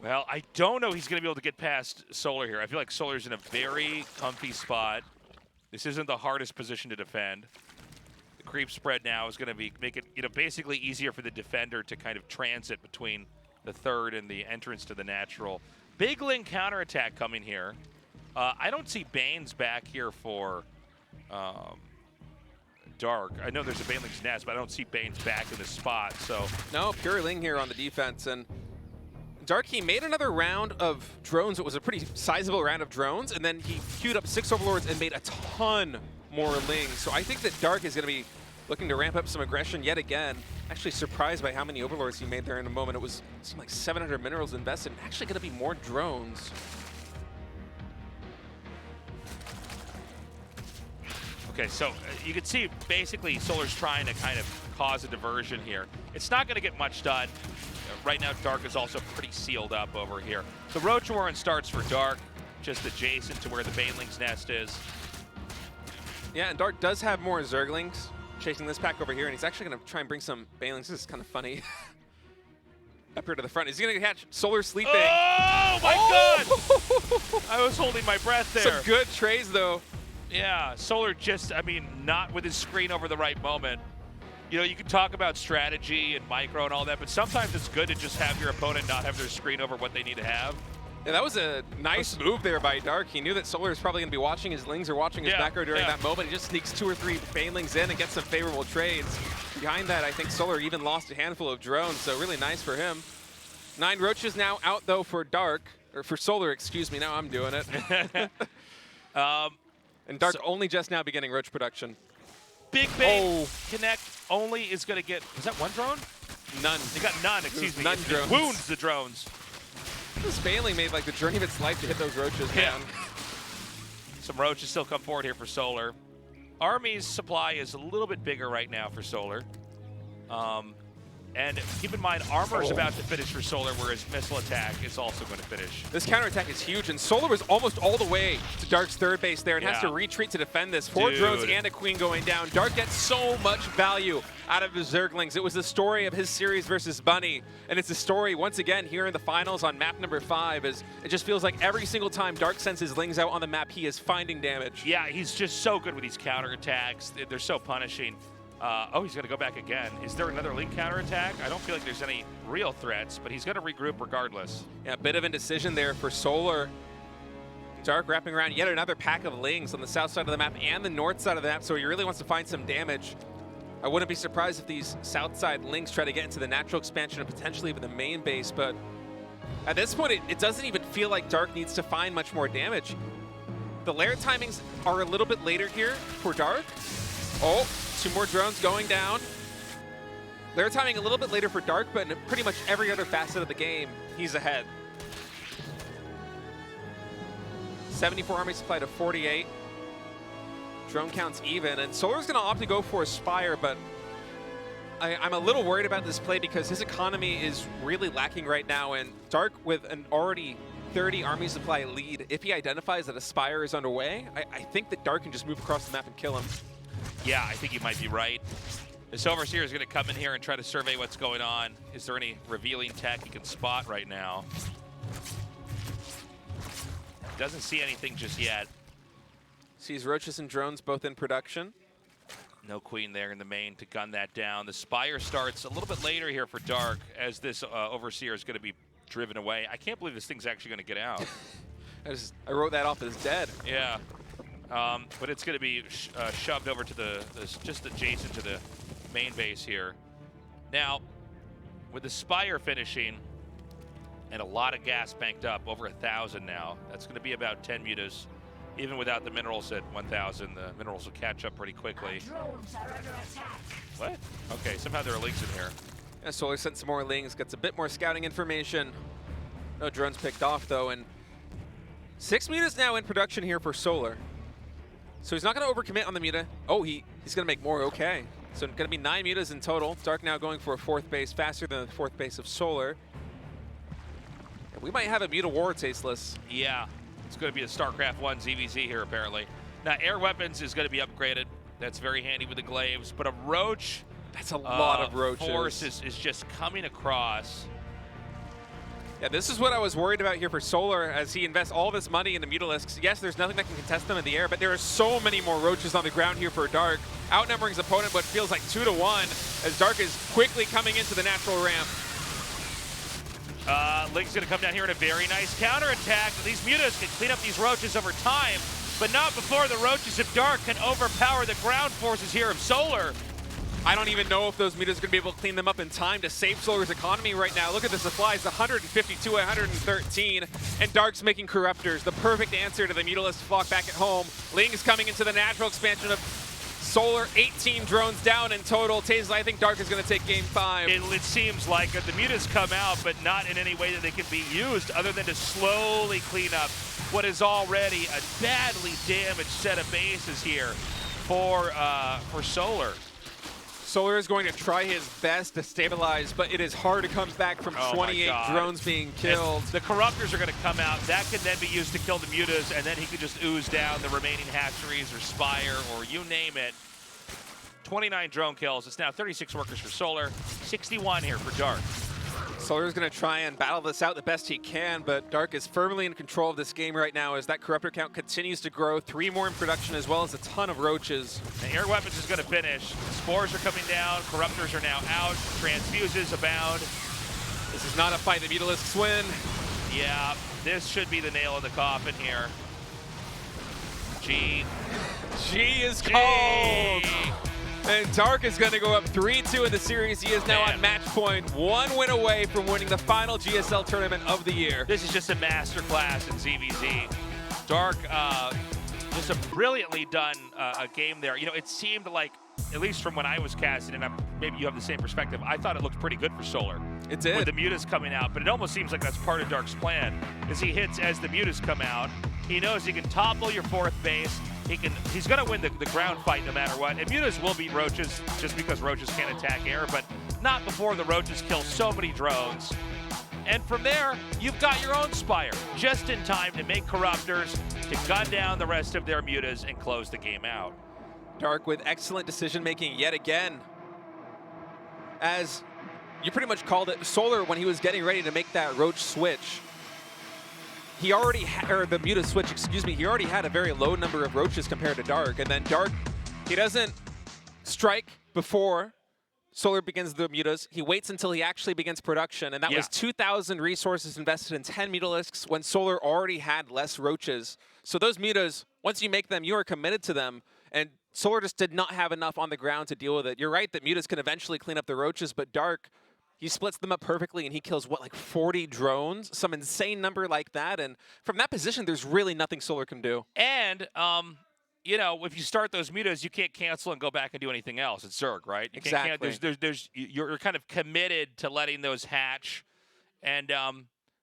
Well, I don't know he's going to be able to get past Solar here. I feel like Solar's in a very comfy spot. This isn't the hardest position to defend. The creep spread now is going to make it, basically easier for the defender to kind of transit between the third and the entrance to the natural. Big Ling counterattack coming here. I don't see Bane's back here for Dark. I know there's a Baneling's Nest, but I don't see Bane's back in the spot. So no, pure Ling here on the defense. And Dark, he made another round of drones. It was a pretty sizable round of drones, and then he queued up 6 Overlords and made a ton more Lings. So I think that Dark is going to be looking to ramp up some aggression yet again. Actually surprised by how many Overlords he made there in a moment. It seemed like 700 minerals invested. Actually going to be more drones. Okay, so you can see basically Solar's trying to kind of cause a diversion here. It's not going to get much done. Right now, Dark is also pretty sealed up over here. The Roach Warren starts for Dark, just adjacent to where the Baneling's Nest is. Yeah, and Dark does have more Zerglings chasing this pack over here, and he's actually going to try and bring some Banelings. This is kind of funny. Up here to the front. He's going to catch Solar sleeping. Oh, my God! I was holding my breath there. Some good trays, though. Yeah, Solar just, not with his screen over the right moment. You can talk about strategy and micro and all that, but sometimes it's good to just have your opponent not have their screen over what they need to have. Yeah, that was a nice move there by Dark. He knew that Solar is probably going to be watching his Lings or watching his back row during that moment. He just sneaks 2 or 3 Banelings in and gets some favorable trades. Behind that, I think Solar even lost a handful of drones, so really nice for him. 9 Roaches now out, though, for Dark, or for Solar, excuse me. Now I'm doing it. And Dark only just now beginning Roach production. Big Bane Connect only is going to get, was that 1 drone? None. They got none, excuse me. None drones. Wounds the drones. This Baneling made like the journey of its life to hit those Roaches, man. Some Roaches still come forward here for Solar. Army's supply is a little bit bigger right now for Solar. And keep in mind, Armor is about to finish for Solar, whereas Missile Attack is also going to finish. This counterattack is huge, and Solar was almost all the way to Dark's third base there and has to retreat to defend this. 4 drones and a Queen going down. Dark gets so much value out of his Zerglings. It was the story of his series versus Bunny, and it's a story once again here in the finals on map number 5. As it just feels like every single time Dark sends his Lings out on the map, he is finding damage. Yeah, he's just so good with these counterattacks. They're so punishing. He's going to go back again. Is there another Link counterattack? I don't feel like there's any real threats, but he's going to regroup regardless. Yeah, a bit of indecision there for Solar. Dark wrapping around yet another pack of Lings on the south side of the map and the north side of the map, so he really wants to find some damage. I wouldn't be surprised if these south side Lings try to get into the natural expansion and potentially even the main base, but at this point, it doesn't even feel like Dark needs to find much more damage. The lair timings are a little bit later here for Dark. 2 more drones going down. Lair timing a little bit later for Dark, but in pretty much every other facet of the game, he's ahead. 74 army supply to 48. Drone counts even, and Solar's going to opt to go for a Spire, but I'm a little worried about this play because his economy is really lacking right now, and Dark with an already 30 army supply lead, if he identifies that a Spire is underway, I think that Dark can just move across the map and kill him. Yeah, I think you might be right. This Overseer is going to come in here and try to survey what's going on. Is there any revealing tech he can spot right now? Doesn't see anything just yet. Sees Roaches and drones both in production. No Queen there in the main to gun that down. The Spire starts a little bit later here for Dark as this Overseer is going to be driven away. I can't believe this thing's actually going to get out. I wrote that off as dead. Yeah. But it's going to be shoved over to just adjacent to the main base here. Now, with the Spire finishing and a lot of gas banked up, over 1,000 now, that's going to be about 10 mutas. Even without the minerals at 1,000, the minerals will catch up pretty quickly. What? Okay, somehow there are Lings in here. Yeah, Solar sent some more Lings, gets a bit more scouting information. No drones picked off, though, and 6 mutas now in production here for Solar. So he's not going to overcommit on the muta. He's going to make more, okay. So going to be 9 mutas in total. Dark now going for a 4th base, faster than the 4th base of Solar. And we might have a muta war tasteless. Yeah, it's going to be a StarCraft 1 ZVZ here, apparently. Now, air weapons is going to be upgraded. That's very handy with the glaives. But a roach, that's a lot of roaches. Force is just coming across. Yeah, this is what I was worried about here for Solar as he invests all this money into Mutalisks. Yes, there's nothing that can contest them in the air, but there are so many more roaches on the ground here for Dark. Outnumbering his opponent, but feels like 2-1 as Dark is quickly coming into the natural ramp. Link's going to come down here in a very nice counterattack. These Mutas can clean up these roaches over time, but not before the roaches of Dark can overpower the ground forces here of Solar. I don't even know if those Mutas are going to be able to clean them up in time to save Solar's economy right now. Look at the supplies, 152, 113, and Dark's making Corruptors. The perfect answer to the Mutalisk flock back at home. Ling's coming into the natural expansion of Solar, 18 drones down in total. Tazel, I think Dark is going to take game 5. It seems like the Mutas come out, but not in any way that they can be used other than to slowly clean up what is already a badly damaged set of bases here for Solar. Solar is going to try his best to stabilize, but it is hard to come back from 28 drones being killed. And the Corruptors are going to come out. That can then be used to kill the Mutas, and then he could just ooze down the remaining hatcheries or Spire or you name it. 29 drone kills. It's now 36 workers for Solar, 61 here for Dark. Solar is going to try and battle this out the best he can, but Dark is firmly in control of this game right now as that Corruptor count continues to grow. 3 more in production as well as a ton of roaches. The air weapons is going to finish. Spores are coming down. Corruptors are now out. Transfuses abound. This is not a fight the Mutalisks win. Yeah, this should be the nail in the coffin here. G is called. And Dark is going to go up 3-2 in the series. He is now on match point, 1 win away from winning the final GSL tournament of the year. This is just a masterclass in ZVZ. Dark, just a brilliantly done a game there. You know, it seemed like, at least from when I was casting, and maybe you have the same perspective, I thought it looked pretty good for Solar. It did. With the Mutas coming out, but it almost seems like that's part of Dark's plan, is he hits as the Mutas come out. He knows he can topple your 4th base. He's going to win the ground fight no matter what. And Mutas will beat Roaches just because Roaches can't attack air, but not before the Roaches kill so many drones. And from there, you've got your own Spire, just in time to make Corruptors, to gun down the rest of their Mutas and close the game out. Dark with excellent decision-making yet again. As you pretty much called it, Solar, when he was getting ready to make that Roach switch, he already had, or the Muta switch, excuse me, he already had a very low number of Roaches compared to Dark. And then Dark, he doesn't strike before Solar begins the Mutas. He waits until he actually begins production. And that was 2,000 resources invested in 10 Mutalisks when Solar already had less Roaches. So those Mutas, once you make them, you are committed to them. And Solar just did not have enough on the ground to deal with it. You're right that Mutas can eventually clean up the Roaches, but Dark, he splits them up perfectly and he kills, what, like 40 drones? Some insane number like that. And from that position, there's really nothing Solar can do. And, you know, if you start those Mutas, you can't cancel and go back and do anything else. It's Zerg, right? You Exactly. You're kind of committed to letting those hatch. And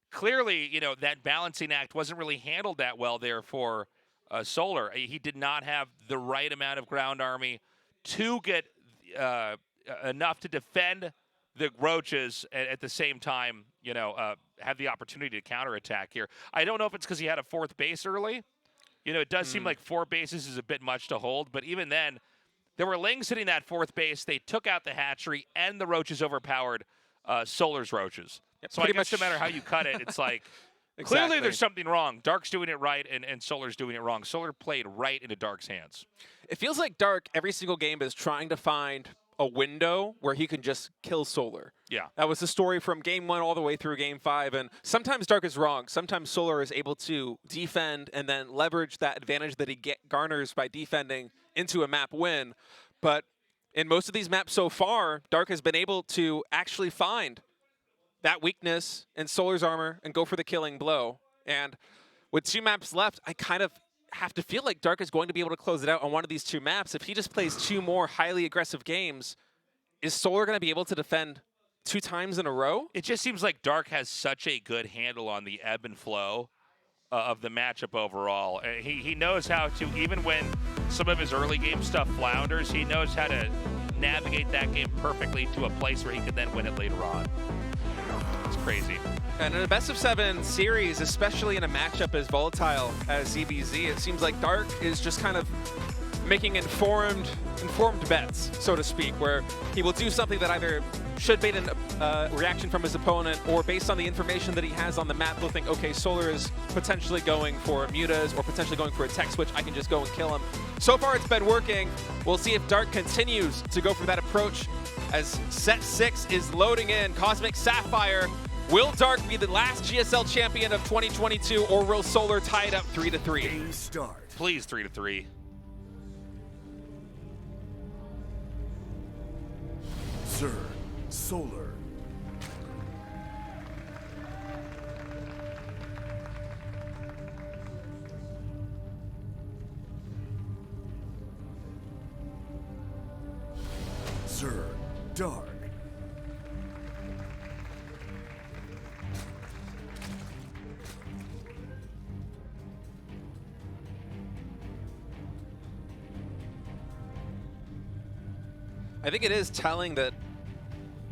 clearly, you know, that balancing act wasn't really handled that well there for Solar. He did not have the right amount of ground army to get enough to defend the Roaches at the same time, you know, have the opportunity to counterattack here. I don't know if it's because he had a 4th base early. You know, it does seem like 4 bases is a bit much to hold, but even then, there were Lings hitting that 4th base. They took out the hatchery, and the Roaches overpowered Solar's Roaches. Yep, so I guess no matter how you cut it, it's like, clearly there's something wrong. Dark's doing it right, and Solar's doing it wrong. Solar played right into Dark's hands. It feels like Dark, every single game, is trying to find a window where he can just kill Solar. Yeah. That was the story from game 1 all the way through game 5. And sometimes Dark is wrong. Sometimes Solar is able to defend and then leverage that advantage that he garners by defending into a map win. But in most of these maps so far, Dark has been able to actually find that weakness in Solar's armor and go for the killing blow. And with 2 maps left, I kind of have to feel like Dark is going to be able to close it out on one of these 2 maps. If he just plays 2 more highly aggressive games, is Solar going to be able to defend 2 times in a row? It just seems like Dark has such a good handle on the ebb and flow of the matchup overall. He knows how to, even when some of his early game stuff flounders, he knows how to navigate that game perfectly to a place where he can then win it later on. crazy. And in a best of 7 series, especially in a matchup as volatile as ZBZ, it seems like Dark is just kind of making informed bets, so to speak, where he will do something that either should bait a reaction from his opponent, or based on the information that he has on the map, he'll think, okay, Solar is potentially going for mutas or potentially going for a tech switch. I can just go and kill him. So far, it's been working. We'll see if Dark continues to go for that approach as set 6 is loading in. Cosmic Sapphire. Will Dark be the last GSL champion of 2022, or will Solar tie it up 3-3? Game start. Please 3-3. Sir, Solar. Sir, Dark. I think it is telling that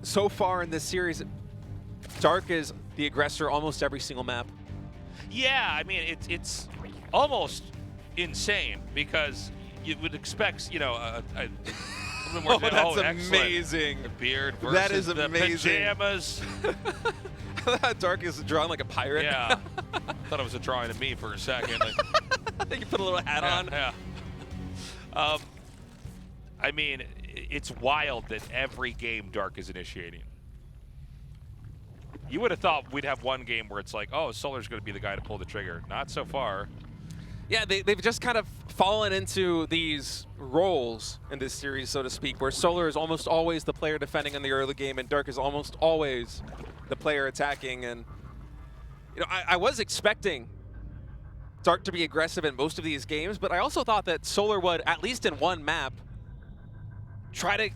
so far in this series, Dark is the aggressor almost every single map. Yeah, I mean, it's almost insane because you would expect, you know, a little more. Oh, that's excellent. amazing. The beard versus That is the amazing. pajamas. Dark is drawn like a pirate. Yeah. Thought it was a drawing of me for a second. I think you put a little hat on. Yeah. I mean, it's wild that every game Dark is initiating. You would have thought we'd have one game where it's like, oh, Solar's going to be the guy to pull the trigger. Not so far. Yeah, they've just kind of fallen into these roles in this series, so to speak, where Solar is almost always the player defending in the early game, and Dark is almost always the player attacking. And you know, I was expecting Dark to be aggressive in most of these games, but I also thought that Solar would, at least in one map, try to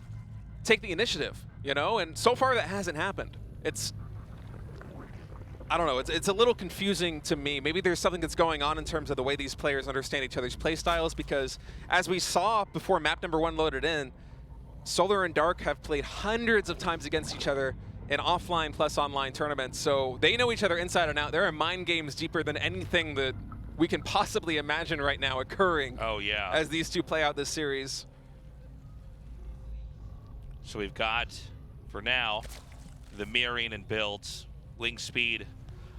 take the initiative, you know? And so far that hasn't happened. I don't know, it's a little confusing to me. Maybe there's something that's going on in terms of the way these players understand each other's play styles, because as we saw before map number 1 loaded in, Solar and Dark have played hundreds of times against each other in offline plus online tournaments, so they know each other inside and out. There are mind games deeper than anything that we can possibly imagine right now occurring. Oh, yeah. As these two play out this series. So we've got, for now, the mirroring and builds, link speed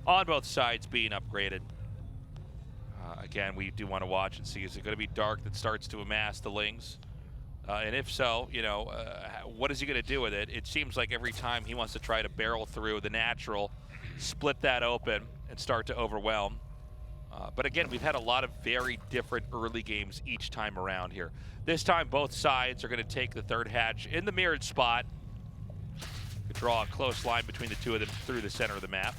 on both sides being upgraded. Again, we do want to watch and see, is it going to be Dark that starts to amass the lings? And if so, you know, what is he going to do with it? It seems like every time he wants to try to barrel through the natural, split that open, and start to overwhelm. But again, we've had a lot of very different early games each time around here. This time, both sides are going to take the third hatch in the mirrored spot. Draw a close line between the two of them through the center of the map.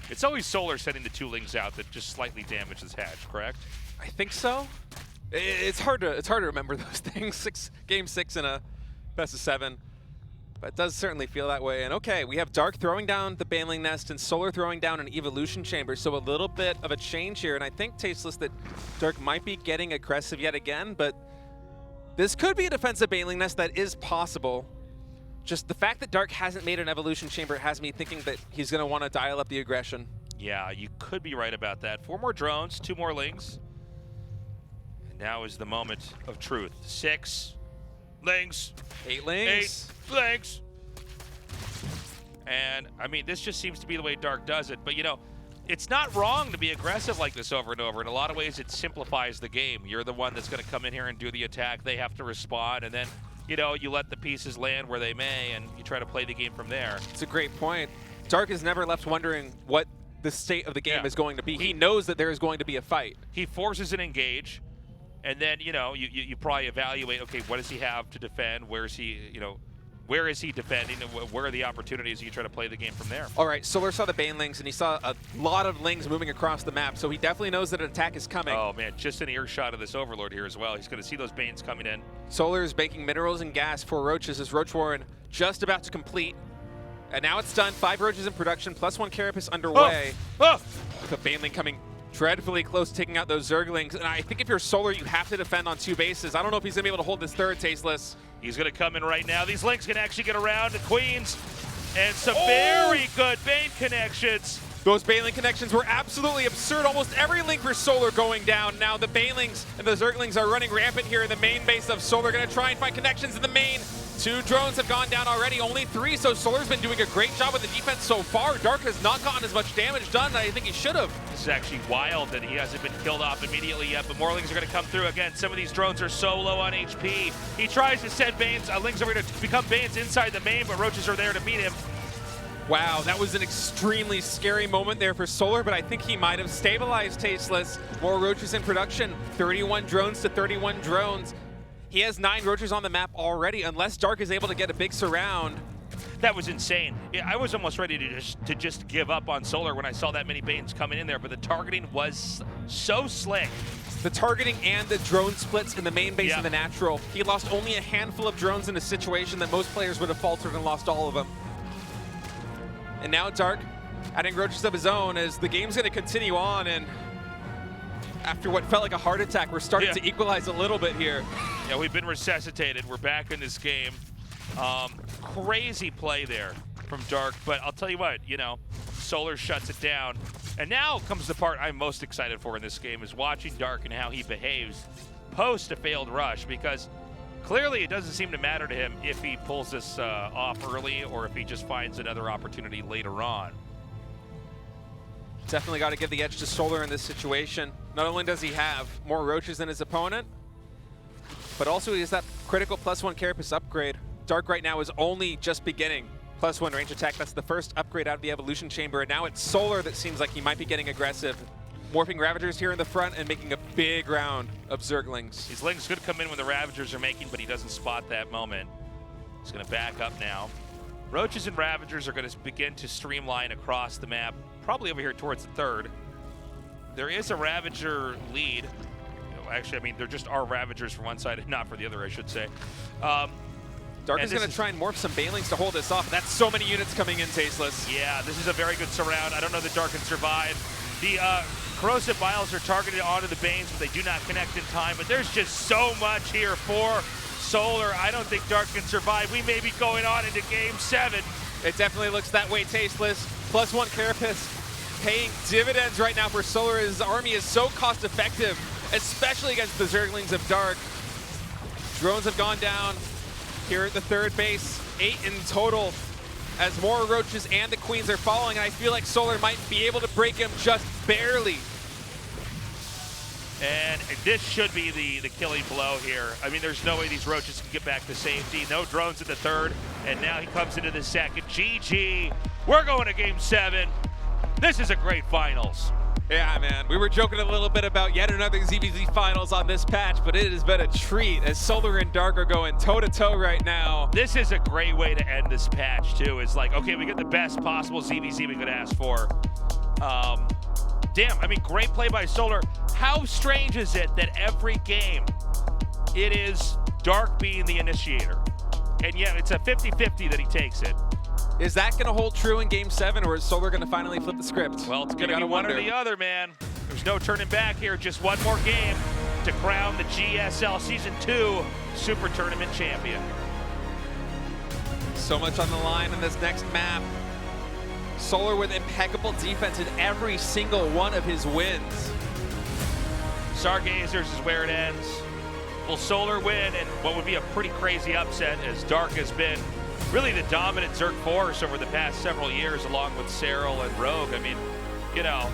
It's always Solar sending the two lings out that just slightly damage this hatch, correct? I think so. It's hard to remember those things. Game 6 in a best of 7. But it does certainly feel that way. And okay, we have Dark throwing down the Baneling Nest and Solar throwing down an Evolution Chamber. So a little bit of a change here. And I think, Tasteless, that Dark might be getting aggressive yet again. But this could be a defensive Baneling Nest that is possible. Just the fact that Dark hasn't made an Evolution Chamber has me thinking that he's going to want to dial up the aggression. Yeah, you could be right about that. 4 more drones, 2 more lings. And now is the moment of truth. 6 lings. 8 lings. 8 lings. And, I mean, this just seems to be the way Dark does it. But, you know, it's not wrong to be aggressive like this over and over. In a lot of ways, it simplifies the game. You're the one that's going to come in here and do the attack. They have to respond, and then, you know, you let the pieces land where they may, and you try to play the game from there. It's a great point. Dark is never left wondering what the state of the game is going to be. He knows that there is going to be a fight. He forces an engage, and then, you know, you probably evaluate, okay, what does he have to defend? Where is he, you know, where is he defending? And where are the opportunities? You try to play the game from there. All right, Solar saw the Banelings, and he saw a lot of lings moving across the map, so he definitely knows that an attack is coming. Oh, man, just an earshot of this Overlord here as well. He's going to see those Banes coming in. Solar is baking minerals and gas for Roaches as Roach Warren just about to complete. And now it's done. 5 Roaches in production, plus 1 Carapace underway. With a Baneling coming dreadfully close to taking out those Zerglings. And I think if you're Solar, you have to defend on 2 bases. I don't know if he's going to be able to hold this third, Tasteless. He's going to come in right now. These links can actually get around the Queens. And some very good Bane connections. Those Banelink connections were absolutely absurd. Almost every link for Solar going down. Now the Banelings and the Zerglings are running rampant here in the main base of Solar. Going to try and find connections in the main. 2 drones have gone down already, only 3, so Solar's been doing a great job with the defense so far. Dark has not gotten as much damage done as I think he should have. This is actually wild that he hasn't been killed off immediately yet, but more Lings are going to come through again. Some of these drones are so low on HP. He tries to send Banes, Lings are going to become Banes inside the main, but Roaches are there to meet him. Wow, that was an extremely scary moment there for Solar, but I think he might have stabilized Tasteless. More Roaches in production, 31 drones to 31 drones. He has 9 Roaches on the map already, unless Dark is able to get a big surround. That was insane. I was almost ready to just give up on Solar when I saw that many Banes coming in there, but the targeting was so slick. The targeting and the drone splits in the main base and the natural. He lost only a handful of drones in a situation that most players would have faltered and lost all of them. And now Dark adding Roaches of his own as the game's going to continue on, and after what felt like a heart attack, we're starting to equalize a little bit here. Yeah, we've been resuscitated. We're back in this game. Crazy play there from Dark, but I'll tell you what, you know, Solar shuts it down. And now comes the part I'm most excited for in this game, is watching Dark and how he behaves post a failed rush, because clearly it doesn't seem to matter to him if he pulls this off early or if he just finds another opportunity later on. Definitely got to give the edge to Solar in this situation. Not only does he have more Roaches than his opponent, but also he has that critical +1 Carapace upgrade. Dark right now is only just beginning. +1 range attack, that's the first upgrade out of the Evolution Chamber, and now it's Solar that seems like he might be getting aggressive. Morphing Ravagers here in the front and making a big round of Zerglings. These Lings could come in when the Ravagers are making, but he doesn't spot that moment. He's going to back up now. Roaches and Ravagers are going to begin to streamline across the map, probably over here towards the third. There is a Ravager lead. Actually, I mean, there just are Ravagers for one side and not for the other, I should say. Dark is going to try and morph some Banelings to hold this off. That's so many units coming in, Tasteless. Yeah, this is a very good surround. I don't know that Dark can survive. The Corrosive Vials are targeted onto the Banes, but they do not connect in time. But there's just so much here for Solar. I don't think Dark can survive. We may be going on into Game 7. It definitely looks that way, Tasteless. +1 Carapace paying dividends right now for Solar. His army is so cost effective, especially against the Zerglings of Dark. Drones have gone down here at the third base, 8 in total, as more Roaches and the Queens are following, and I feel like Solar might be able to break him just barely. And this should be the killing blow here. I mean, there's no way these Roaches can get back to safety. No drones at the third, and now he comes into the second. GG, we're going to Game 7. This is a great finals. Yeah, man. We were joking a little bit about yet another ZVZ finals on this patch, but it has been a treat as Solar and Dark are going toe-to-toe right now. This is a great way to end this patch, too. It's like, okay, we get the best possible ZVZ we could ask for. Damn, I mean, great play by Solar. How strange is it that every game it is Dark being the initiator? And yet it's a 50-50 that he takes it. Is that going to hold true in Game 7, or is Solar going to finally flip the script? Well, it's going to be one or the other, man. There's no turning back here. Just one more game to crown the GSL Season 2 Super Tournament champion. So much on the line in this next map. Solar with impeccable defense in every single one of his wins. Stargazers is where it ends. Will Solar win in what would be a pretty crazy upset, as Dark has been really the dominant Zerg force over the past several years, along with Serral and Rogue. I mean, you know,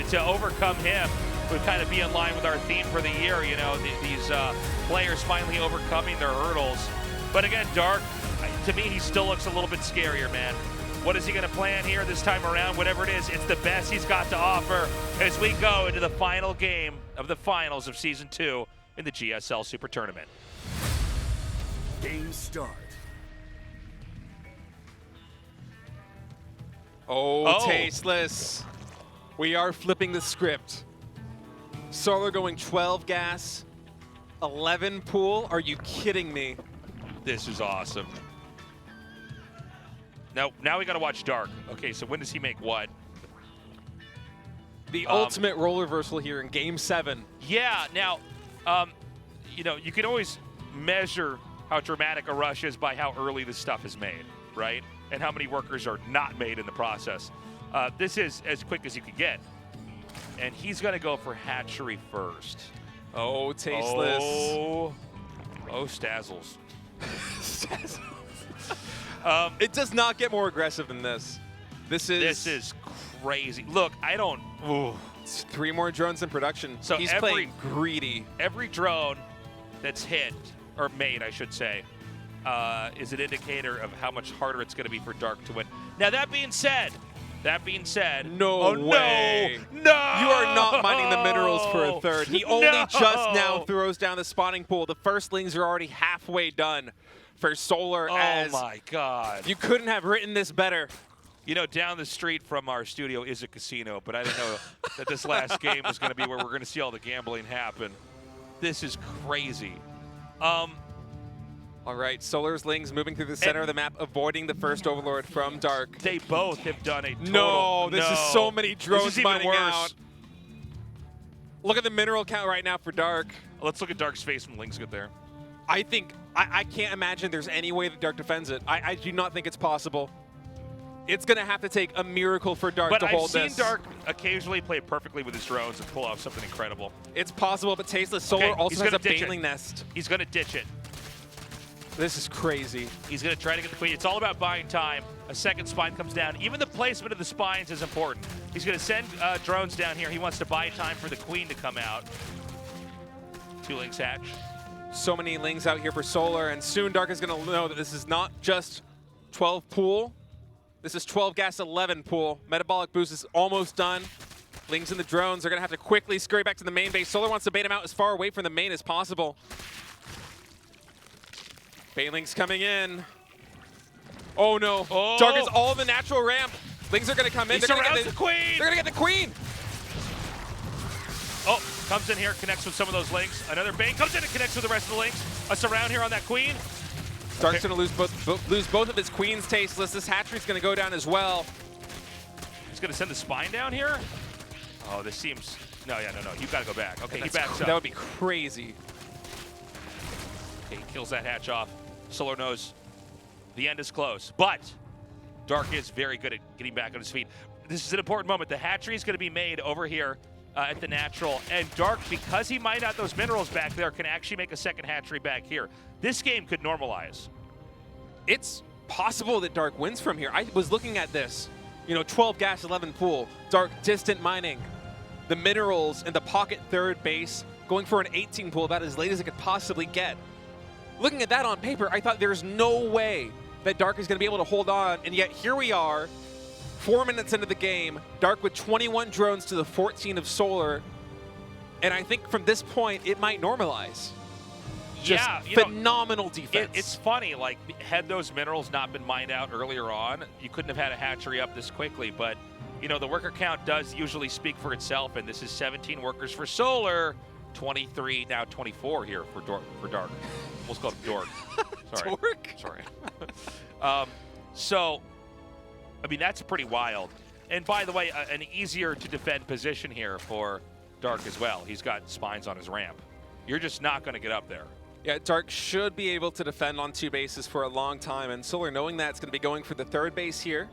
to overcome him would kind of be in line with our theme for the year, you know, these players finally overcoming their hurdles. But again, Dark, to me, he still looks a little bit scarier, man. What is he going to plan here this time around? Whatever it is, it's the best he's got to offer as we go into the final game of the finals of Season 2 in the GSL Super Tournament. Game start. Oh, Tasteless. We are flipping the script. Solar going 12 gas, 11 pool. Are you kidding me? This is awesome. Now we got to watch Dark. Okay, so when does he make what? The ultimate role reversal here in Game 7. Yeah, now, you know, you can always measure how dramatic a rush is by how early the stuff is made, right? and how many workers are not made in the process. This is as quick as you could get. And he's going to go for hatchery first. Oh, tasteless. Oh, Stazzles. It does not get more aggressive than this. This is crazy. Look, I don't. Ooh. It's 3 more drones in production. So he's playing greedy. Every drone that's hit, or made, I should say, is an indicator of how much harder it's going to be for Dark to win. Now, that being said, no way. No! You are not mining the minerals for a third. He only just now throws down the spawning pool. The firstlings are already halfway done for Solar. Oh my God. You couldn't have written this better. You know, down the street from our studio is a casino, but I didn't know that this last game was going to be where we're going to see all the gambling happen. This is crazy. All right, Solar's Lings moving through the center of the map, avoiding the first Overlord from Dark. They both have done a total. No, this is so many drones mining worse. out. Look at the mineral count right now for Dark. Let's look at Dark's face when Lings get there. I think, I can't imagine there's any way that Dark defends it. I do not think it's possible. It's going to have to take a miracle for Dark to hold this. But I've seen Dark occasionally play perfectly with his drones and pull off something incredible. It's possible, but Tasteless Solar also has a Baneling Nest. He's going to ditch it. This is crazy. He's going to try to get the queen. It's all about buying time. A second spine comes down. Even the placement of the spines is important. He's going to send drones down here. He wants to buy time for the queen to come out. 2 Lings hatch. So many Lings out here for Solar, and soon Dark is going to know that this is not just 12 pool. This is 12 gas, 11 pool. Metabolic boost is almost done. Lings and the drones are going to have to quickly scurry back to the main base. Solar wants to bait him out as far away from the main as possible. Baneling's coming in. Oh no. Oh. Dark is all in the natural ramp. Lings are going to come in. He surrounds the queen. They're going to get the queen. Oh, comes in here, connects with some of those Lings. Another Bane comes in and connects with the rest of the Lings. A surround here on that queen. Dark's going to lose both of his queens. Tasteless. This hatchery's going to go down as well. He's going to send the spine down here. Oh, this seems... No. You got to go back. Okay, he backs up. That would be crazy. Okay, he kills that hatch off. Solar knows the end is close, but Dark is very good at getting back on his feet. This is an important moment. The hatchery is going to be made over here at the natural, and Dark, because he mined out those minerals back there, can actually make a second hatchery back here. This game could normalize. It's possible that Dark wins from here. I was looking at this, 12 gas, 11 pool, Dark distant mining, the minerals and the pocket third base, going for an 18 pool about as late as it could possibly get. Looking at that on paper, I thought there's no way that Dark is going to be able to hold on, and yet here we are, 4 minutes into the game, Dark with 21 drones to the 14 of Solar, and I think from this point, it might normalize. Just phenomenal defense. It's funny, like, had those minerals not been mined out earlier on, you couldn't have had a hatchery up this quickly, but, the worker count does usually speak for itself, and this is 17 workers for Solar, 23, now 24 here for Dark. Almost called him Dork. Sorry. Dork? Sorry. So, I mean, that's pretty wild. And by the way, an easier to defend position here for Dark as well. He's got spines on his ramp. You're just not going to get up there. Yeah, Dark should be able to defend on 2 bases for a long time, and Solar, knowing that, it's going to be going for the third base here,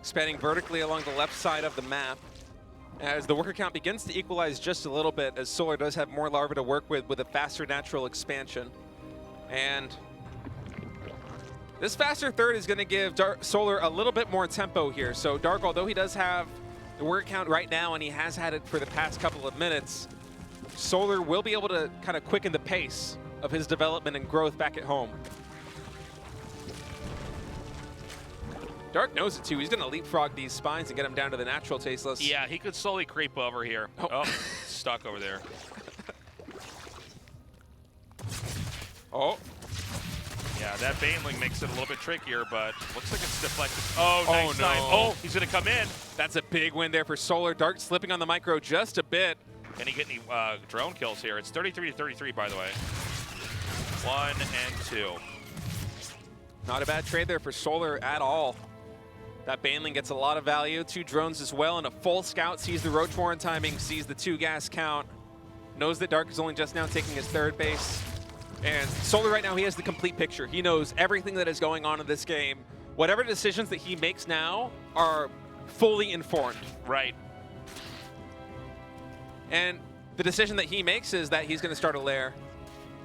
spanning vertically along the left side of the map. As the worker count begins to equalize just a little bit, as Solar does have more larvae to work with a faster natural expansion. And this faster third is going to give Solar a little bit more tempo here. So Dark, although he does have the worker count right now, and he has had it for the past couple of minutes, Solar will be able to kind of quicken the pace of his development and growth back at home. Dark knows it too. He's going to leapfrog these spines and get him down to the natural Tasteless. Yeah, he could slowly creep over here. Oh, stuck over there. Oh. Yeah, that Baneling makes it a little bit trickier, but looks like it's deflected. Oh, nice time. Oh, he's going to come in. That's a big win there for Solar. Dark slipping on the micro just a bit. Can he get any drone kills here? It's 33 to 33, by the way. 1 and 2. Not a bad trade there for Solar at all. That Baneling gets a lot of value. 2 drones as well, and a full scout. Sees the Roach Warren timing, sees the 2 gas count. Knows that Dark is only just now taking his third base. And Solar right now, he has the complete picture. He knows everything that is going on in this game. Whatever decisions that he makes now are fully informed. Right. And the decision that he makes is that he's going to start a lair.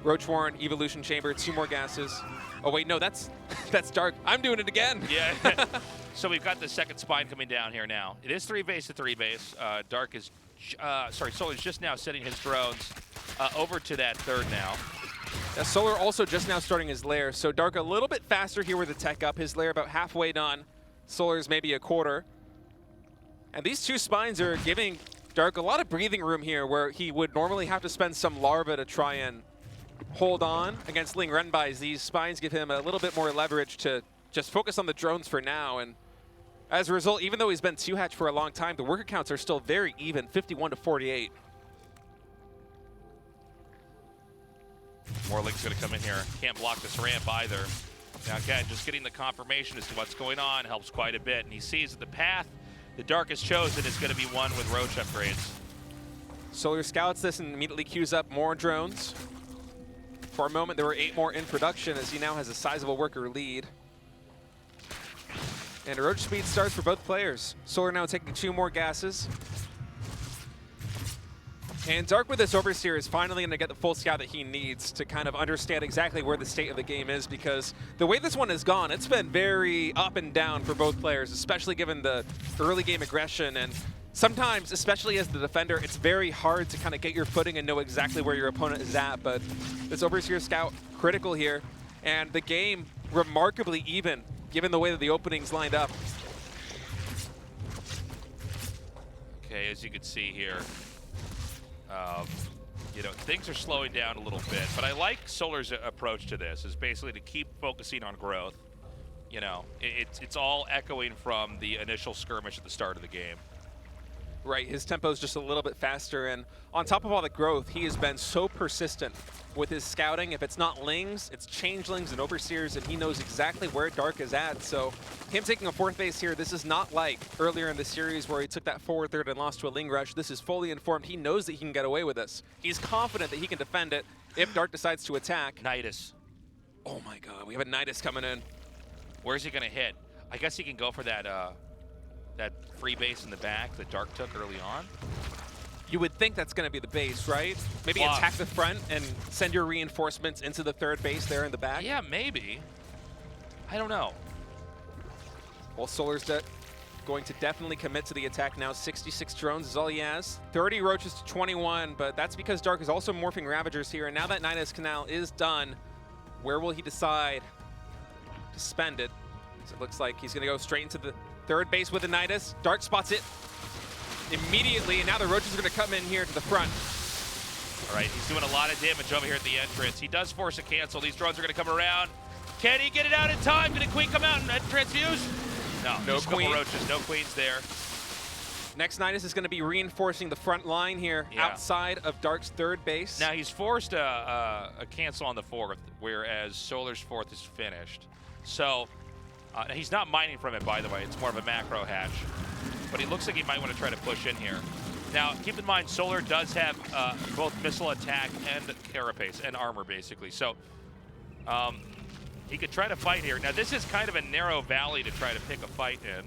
Roach Warren, Evolution Chamber, 2 more gases. Oh wait, no, that's Dark. I'm doing it again. Yeah. So we've got the second spine coming down here now. It is 3 base to 3 base. Dark is, Solar's just now setting his drones over to that third now. Yeah, Solar also just now starting his lair. So Dark a little bit faster here with the tech up. His lair about halfway done. Solar's maybe a quarter. And these 2 spines are giving Dark a lot of breathing room here where he would normally have to spend some larva to try and hold on against Ling Renbai's. These spines give him a little bit more leverage to just focus on the drones for now. And as a result, even though he's been 2-hatch for a long time, the worker counts are still very even, 51 to 48. Morling's going to come in here. Can't block this ramp either. Now again, just getting the confirmation as to what's going on helps quite a bit. And he sees that the path the Dark has chosen is going to be one with Roach upgrades. Solar scouts this and immediately queues up more drones. For a moment, there were 8 more in production as he now has a sizable worker lead. And a Roach speed starts for both players. Solar now taking 2 more gases. And Dark with this Overseer is finally going to get the full scout that he needs to kind of understand exactly where the state of the game is, because the way this one has gone, it's been very up and down for both players, especially given the early game aggression. And sometimes, especially as the defender, it's very hard to kind of get your footing and know exactly where your opponent is at. But this Overseer scout, critical here. And the game, remarkably even, given the way that the openings lined up. Okay, as you can see here, you know, things are slowing down a little bit, but I like Solar's approach to this, is basically to keep focusing on growth. You know, it's all echoing from the initial skirmish at the start of the game. Right, his tempo is just a little bit faster, and on top of all the growth, he has been so persistent with his scouting. If it's not Lings, it's Changelings and Overseers, and he knows exactly where Dark is at. So him taking a 4th base here, this is not like earlier in the series where he took that forward third and lost to a Ling Rush. This is fully informed. He knows that he can get away with this. He's confident that he can defend it if Dark decides to attack. Nidus. Oh my god, we have a Nidus coming in. Where's he going to hit? I guess he can go for that that free base in the back that Dark took early on. You would think that's going to be the base, right? Maybe attack the front and send your reinforcements into the 3rd base there in the back? Yeah, maybe. I don't know. Well, Solar's going to definitely commit to the attack now. 66 drones is all he has. 30 Roaches to 21, but that's because Dark is also morphing Ravagers here. And now that Nidus Canal is done, where will he decide to spend it? So it looks like he's going to go straight into the 3rd base with the Nidus. Dark spots it immediately, and now the Roaches are going to come in here to the front. All right, he's doing a lot of damage over here at the entrance. He does force a cancel. These drones are going to come around. Can he get it out in time? Did a Queen come out and transfuse? No Just Queen. A couple Roaches, no Queens there. Next Nidus is going to be reinforcing the front line here outside of Dark's 3rd base. Now he's forced a cancel on the 4th, whereas Solar's 4th is finished. So he's not mining from it, by the way. It's more of a macro hatch. But he looks like he might want to try to push in here. Now, keep in mind, Solar does have both missile attack and carapace and armor, basically. So he could try to fight here. Now, this is kind of a narrow valley to try to pick a fight in.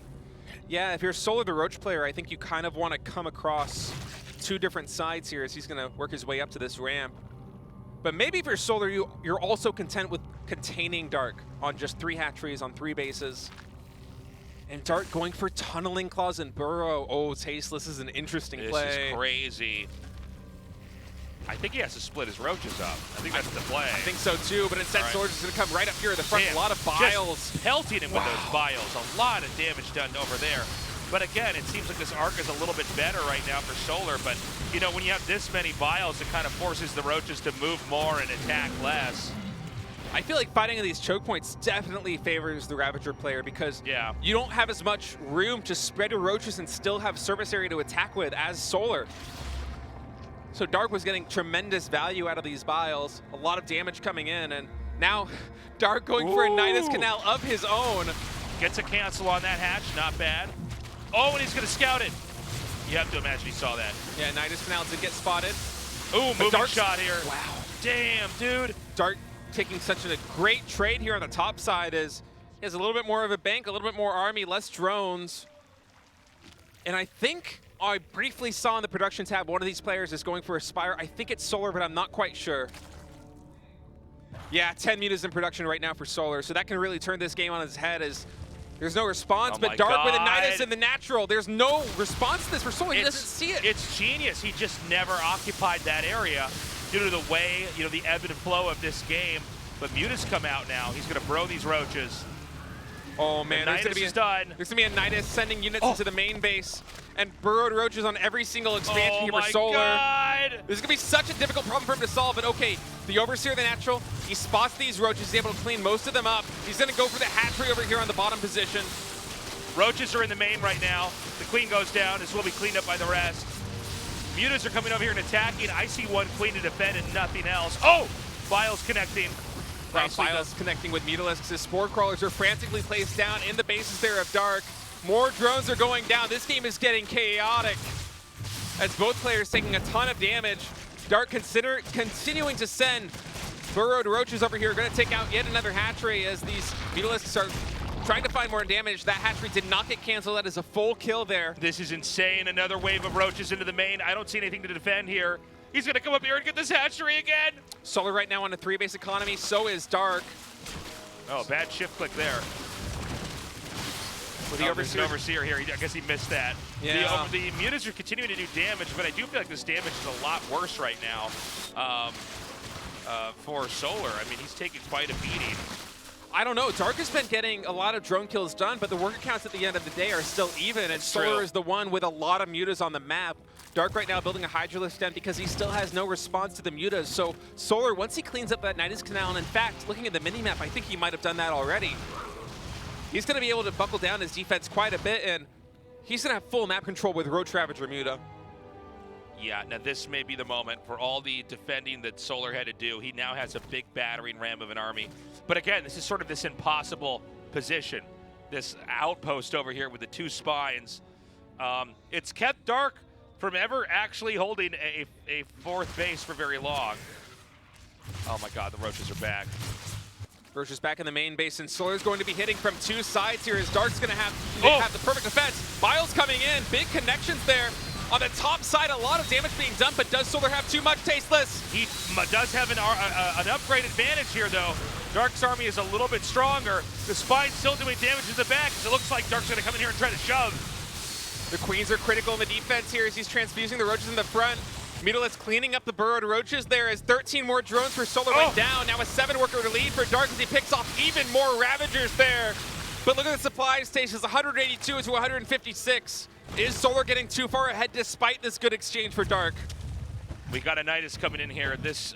Yeah, if you're Solar the Roach player, I think you kind of want to come across 2 different sides here as he's going to work his way up to this ramp. But maybe if you're Solar, you're also content with containing Dark on just 3 hatcheries on 3 bases. And Dark going for Tunneling Claws and Burrow. Oh, Tasteless is an interesting play. This is crazy. I think he has to split his Roaches up. I think that's the play. I think so too, but instead Solar's is going to come right up here at the front. A lot of Biles. Just pelting him with those Biles. A lot of damage done over there. But again, it seems like this arc is a little bit better right now for Solar. But, you know, when you have this many Biles, it kind of forces the Roaches to move more and attack less. I feel like fighting in these choke points definitely favors the Ravager player because you don't have as much room to spread your Roaches and still have surface area to attack with as Solar. So Dark was getting tremendous value out of these Biles, a lot of damage coming in, and now Dark going for a Nidus Canal of his own. Gets a cancel on that hatch, not bad. Oh, and he's gonna scout it. You have to imagine he saw that. Yeah, Nidus Canal did get spotted. Ooh, moving shot here. Wow. damn, dude. Dark taking such a great trade here on the top side as he has a little bit more of a bank, a little bit more army, less drones. And I think I briefly saw in the production tab one of these players is going for a Spire. I think it's Solar, but I'm not quite sure. Yeah, 10 mutas in production right now for Solar, so that can really turn this game on its head as there's no response, but Dark with a Nidus in the natural. There's no response to this for Solar. He doesn't see it. It's genius. He just never occupied that area due to the way, the ebb and flow of this game. But Mutas come out now. He's going to bro these roaches. Oh man, there's going to be a Nidus sending units into the main base and burrowed roaches on every single expansion here for Solar. God. This is going to be such a difficult problem for him to solve, but okay, the Overseer, the natural, he spots these roaches, he's able to clean most of them up. He's going to go for the hatchery over here on the bottom position. Roaches are in the main right now. The queen goes down. This will be cleaned up by the rest. Mutas are coming over here and attacking. I see one queen to defend and nothing else. Oh! ByuN's connecting. ByuN's connecting with Mutalisks as Spore Crawlers are frantically placed down in the bases there of Dark. More drones are going down. This game is getting chaotic as both players taking a ton of damage. Dark continuing to send burrowed roaches over here. Going to take out yet another hatchery as these Mutalisks are trying to find more damage. That hatchery did not get canceled. That is a full kill there. This is insane. Another wave of roaches into the main. I don't see anything to defend here. He's going to come up here and get this hatchery again. Solar right now on a 3-base economy. So is Dark. Oh, bad shift click there. With the There's an Overseer here. I guess he missed that. Yeah. The Mutas are continuing to do damage, but I do feel like this damage is a lot worse right now for Solar. I mean, he's taking quite a beating. I don't know. Dark has been getting a lot of drone kills done, but the worker counts at the end of the day are still even, and Solar is the one with a lot of mutas on the map. Dark right now building a Hydralisk den because he still has no response to the mutas. So Solar, once he cleans up that Nidus Canal, and in fact, looking at the minimap, I think he might have done that already. He's going to be able to buckle down his defense quite a bit, and he's going to have full map control with Roach Ravager Muta. Yeah, now this may be the moment for all the defending that Solar had to do. He now has a big battering ram of an army. But again, this is sort of this impossible position, this outpost over here with the two spines. It's kept Dark from ever actually holding a fourth base for very long. Oh my God, the roaches are back. Roaches back in the main base, and Solar's going to be hitting from two sides here as Dark's going to have the perfect defense. ByuN's coming in, big connections there. On the top side, a lot of damage being done, but does Solar have too much? Tasteless. He does have an upgrade advantage here, though. Dark's army is a little bit stronger. The spine's still doing damage to the back, so it looks like Dark's going to come in here and try to shove. The Queens are critical in the defense here as he's transfusing the roaches in the front. Mutalisks cleaning up the burrowed roaches there as 13 more drones for Solar went down. Now a 7-worker lead for Dark as he picks off even more Ravagers there. But look at the supply stations, 182 to 156. Is Solar getting too far ahead despite this good exchange for Dark? We got a Nidus coming in here. This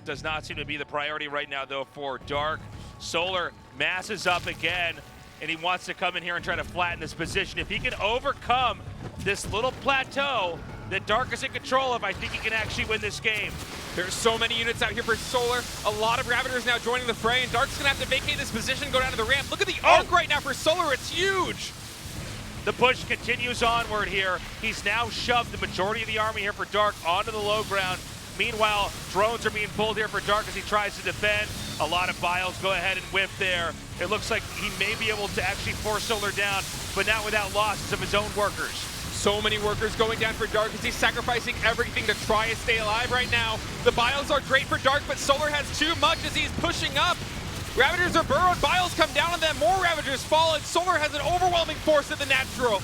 does not seem to be the priority right now, though, for Dark. Solar masses up again, and he wants to come in here and try to flatten this position. If he can overcome this little plateau that Dark is in control of, I think he can actually win this game. There's so many units out here for Solar. A lot of Ravagers now joining the fray, and Dark's gonna have to vacate this position, go down to the ramp. Look at the arc right now for Solar, it's huge! The push continues onward here. He's now shoved the majority of the army here for Dark onto the low ground. Meanwhile, drones are being pulled here for Dark as he tries to defend. A lot of ByuNs go ahead and whip there. It looks like he may be able to actually force Solar down, but not without losses of his own workers. So many workers going down for Dark as he's sacrificing everything to try and stay alive right now. The ByuNs are great for Dark, but Solar has too much as he's pushing up. Ravagers are burrowed, ByuNs come down on them, more Ravagers fall, and Solar has an overwhelming force at the natural.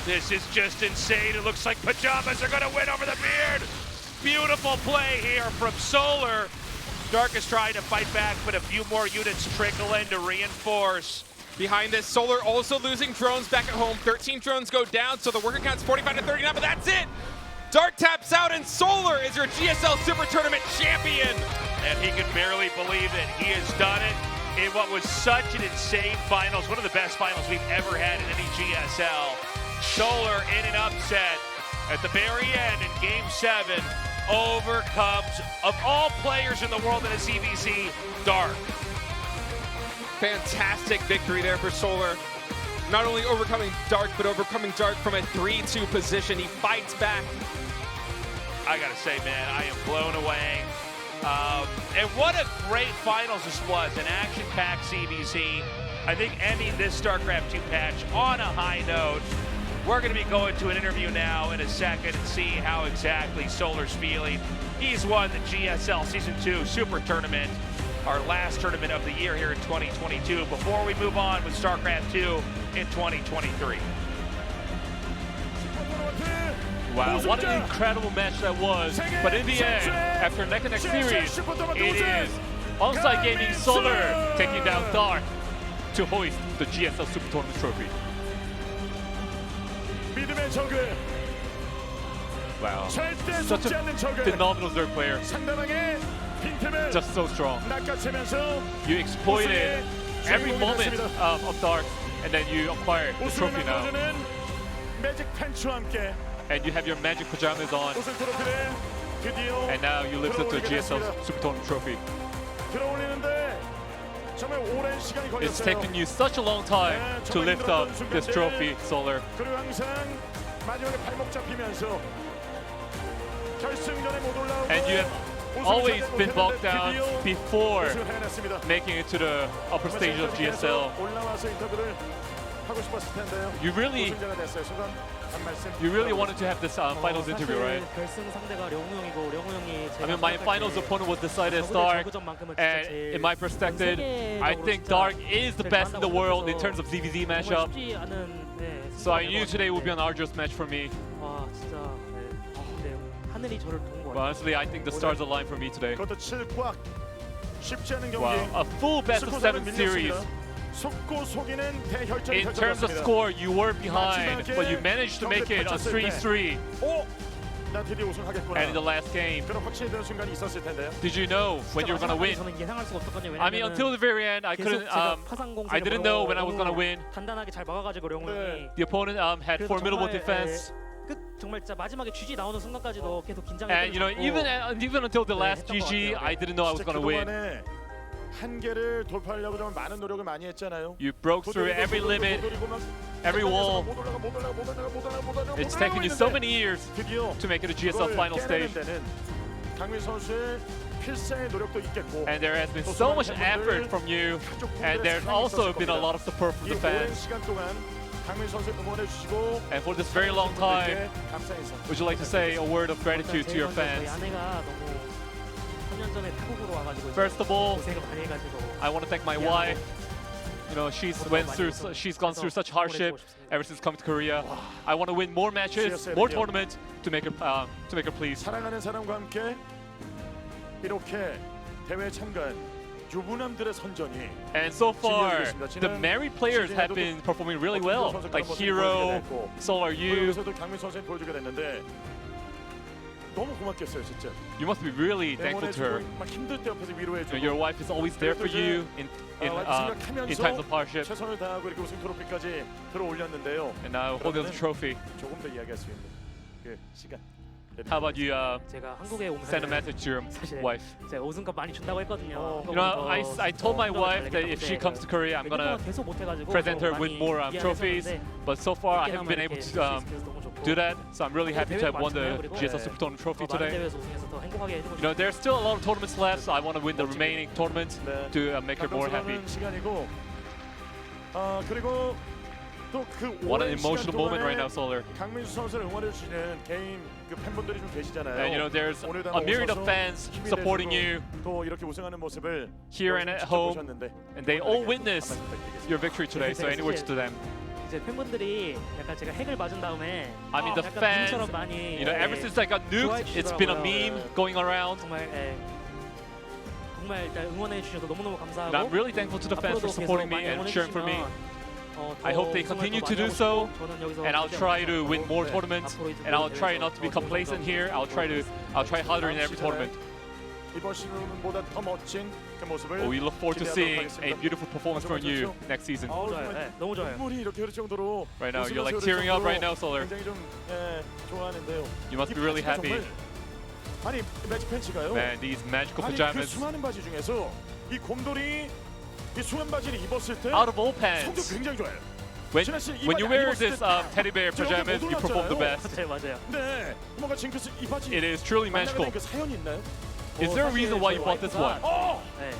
This is just insane. It looks like Pajamas are gonna win over the Beard. Beautiful play here from Solar. Dark is trying to fight back, but a few more units trickle in to reinforce. Behind this, Solar also losing drones back at home. 13 drones go down, so the worker count's 45 to 39, but that's it! Dark taps out, and Solar is your GSL Super Tournament champion! And he can barely believe it. He has done it in what was such an insane finals, one of the best finals we've ever had in any GSL. Solar in an upset at the very end in Game 7 overcomes, of all players in the world in a CVC, Dark. Fantastic victory there for Solar. Not only overcoming Dark, but overcoming Dark from a 3-2 position. He fights back. I gotta say, man, I am blown away. And what a great finals this was, an action-packed CBC. I think ending this StarCraft 2 patch on a high note. We're going to be going to an interview now in a second and see how exactly Solar's feeling. He's won the GSL Season 2 Super Tournament, our last tournament of the year here in 2022, before we move on with StarCraft 2 in 2023. Wow, what an incredible match that was. But in the end, after neck and neck series, it is Onside Gaming Solar taking down Dark to hoist the GSL Super Tournament trophy. 믿음의 저그. Wow, 절대 such 속지 않는 a 저그. phenomenal Zerg player. 상대방의 빈틈을 Just so strong. 낚아채면서 You exploited every 주인공이 moment 됐습니다. of Dark, and then you acquired the 우승을 trophy now. 만들어주는 매직 팬츠와 함께 And you have your magic pajamas on, 우승 트로피를 드디어 and now you lift up the GSL Super Tournament trophy. 들어올리는데 정말 오랜 시간이 It's 걸렸어요. taken you such a long time to lift up this trophy, Solar. 그리고 항상 마지막에 발목 잡히면서 결승전에 못 올라오고 And you have always been bogged down before 우승을 해냈습니다. making it to the upper stage of GSL. 올라와서 인터뷰를 하고 싶었을 텐데요. You really 우승자가 됐어요. 소감 한 말씀. wanted to have this finals interview, right? 결승 상대가 령우 형이고 령우 형이 I mean, my finals opponent was decided as Dark, and in my perspective, I think Dark is the best in the world in terms of ZVZ matchup. So I knew today would be an arduous match for me. 와 진짜 네, 하늘이 저를 도운 것 But 같아요. honestly, I think the stars aligned for me today. 그것도 7꽉 쉽지 않은 경기. Wow, a full best of 7 series. 속고 속이는 대혈전이 In terms of 펼쳐졌습니다. score, you were behind, but you managed to make it a 3-3. 오, 나 드디어 우승하겠구나. And in the last game, 그런 확신이 드는 순간이 있었을 텐데요. did you know when you were gonna win? 저는 예상할 수가 없었거든요. I mean, until the very end, I couldn't. I didn't know when I was gonna win. 단단하게 잘 막아가지고 령우 형이 The opponent had formidable defense, 끝 정말 진짜 마지막에 GG 나오는 순간까지도 계속 긴장이 and you know, even until the last GG, I didn't know I was gonna win. 그동안에 한계를 돌파하려고 정말 많은 노력을 많이 했잖아요. You broke through every limit, every wall. It's taken you so many years to make it a GSL final stage. 강민 선수의 필사의 노력도 있겠고. And there has been so much effort from you, and there's also been a lot of support from the 오랜 fans. 시간 동안 강민 선수 응원해 주시고. And for this very long time, 감사 인사. would you like to say a word of gratitude to your fans? 아내가 너무 3년 전에 타국으로 와가지고 First of all, 고생을 많이 해가지고 I want to thank my wife. You know, she's gone through such hardship ever since coming to Korea. I want to win more matches, more tournaments to make her pleased. 사랑하는 사람과 함께 이렇게 대회에 참가한 유부남들의 선전이. And so far, the married players have been performing really well, like Hero, Solar U. 여기서도 강민 선수를 보여주게 됐는데 너무 고맙겠어요, 진짜. You must be really thankful to her. 막 힘들 때 옆에서 위로해주고. Your wife is always there for you in times of hardship. 최선을 다하고 이렇게 우승 트로피까지 들어올렸는데요. And now holding the trophy. 조금 더 이야기할 수 있는 그 시간. How about you 제가 한국에 오면 send a message to your wife? 제가 우승컵 많이 준다고 했거든요. You know, I told my wife that if she comes to Korea, I'm gonna present her with more trophies. But so far, I haven't been able to do that. So I'm really happy to have won the GSL Super Tournament trophy today. You know, there's still a lot of tournaments left, so I want to win the remaining tournaments to make her more happy. 시간이고, 그리고 또 그 What an emotional moment right now, Solar. 강민수 선수를 응원해 주시는 개인 그 팬분들이 좀 계시잖아요. And you know, there's a myriad of fans supporting you 또 이렇게 우승하는 모습을 here and at home, and they all witness your victory today. So any words to them? 이제 팬분들이 약간 제가 핵을 맞은 다음에 I mean, the fans, you know, ever since I got nuked, it's been a meme going around. 정말 일단 응원해 주셔서 너무너무 감사하고. And I'm really thankful to the fans for supporting me and cheering for me. I hope they continue to do so, and I'll try to win more tournaments, and I'll try not to be complacent here. I'll try harder in every tournament. 이번 시즌보다 더 멋진 그 모습을 We look forward to seeing a beautiful performance from you next season. 너무 좋아요. 눈물이 이렇게 흐를 정도로 Right now, you're like tearing up right now, Solar. 굉장히 좀 좋아하는데요. You must be really happy. 아니 매직 팬츠가요. Man, these magical 그 pajamas. 수많은 바지 중에서 이 곰돌이 이 수면 바지를 입었을 때 Out of all 성적 pants, 굉장히 좋아요. when you wear this teddy bear pajamas, you perform the best. 맞아요. 네, 뭔가 징크스 이 바지. It is truly 만나게 된 magical. 그 사연이 있나요? Is there a reason why you bought this one? 네,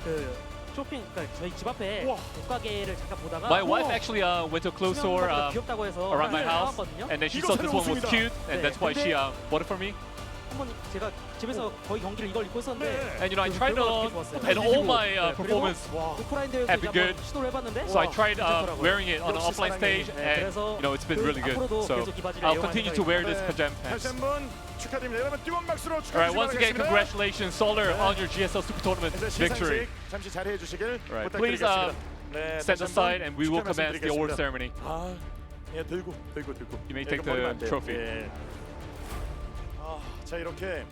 그 쇼핑, 그러니까 저희 집 앞에 옷가게를 잠깐 보다가 My wife actually went to a clothes store 귀엽다고 해서 around my house, and then she saw this one was cute, and that's why she bought it for me. 한번 제가 집에서 거의 경기를 이걸 입고 있었는데 And you know, I tried it on, and all my performance 오프라인 대회에서 have been good. 시도를 해봤는데 So I tried wearing it on an offline stage, and you know, it's been really good. So I'll continue to wear this pajama pants. 다시 한번 축하드립니다. 여러분 뜨거운 박수로 All right, once again, 축하드리겠습니다. congratulations, Solar, on your GSL Super Tournament victory. 잠시 자리해 주시길 Right, please 부탁드리겠습니다. 네, stand 다시 aside, 한번 and we will 축하 commence the award 말씀드리겠습니다. ceremony. 아, 예, 들고. You may 예, take 이거 버리면 안 the 돼요. trophy. 예. 아, 자 이렇게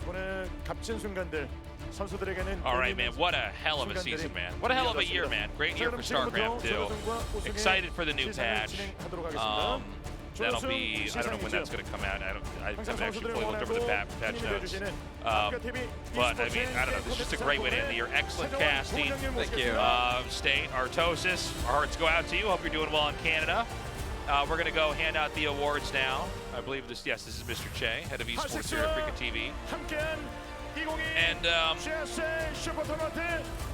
오늘 값진 순간들 선수들에게는. All right, man. What a hell of a season, man. What a hell of a year, man. Great year for StarCraft too. Excited for the new patch. That'll be, I don't know when that's going to come out. I haven't actually fully looked over the patch notes. But I mean, I don't know. This is just a great way to end the year. Excellent casting. Thank you. State, Artosis, our hearts go out to you. Hope you're doing well in Canada. We're going to go hand out the awards now. I believe this, yes, this is Mr. Che, head of esports here at Africa TV. And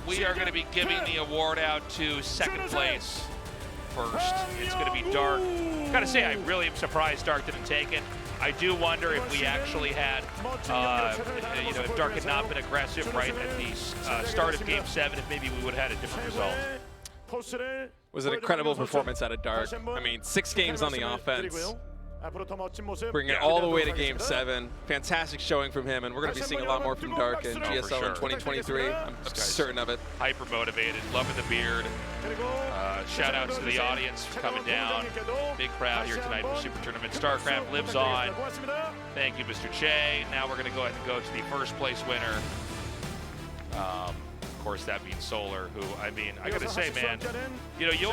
we are going to be giving the award out to second place first. It's going to be Dark. Gotta say, I really am surprised Dark didn't take it. I do wonder if we actually had, you know, if Dark had not been aggressive right at the start of Game 7, if maybe we would have had a different result. Was an incredible performance out of Dark. I mean, 6 games on the offense. Bring it all the way to Game 7. Fantastic showing from him, and we're going to be seeing a lot more from Dark in GSL in 2023. I'm certain of it. Hyper motivated, loving the beard. Shout outs to the audience for coming down. Big crowd here tonight for Super Tournament. StarCraft lives on. Thank you, Mr. Che. Now we're going to go ahead and go to the first place winner. Of course, that means Solar, who, I mean, I gotta say, man, you know, you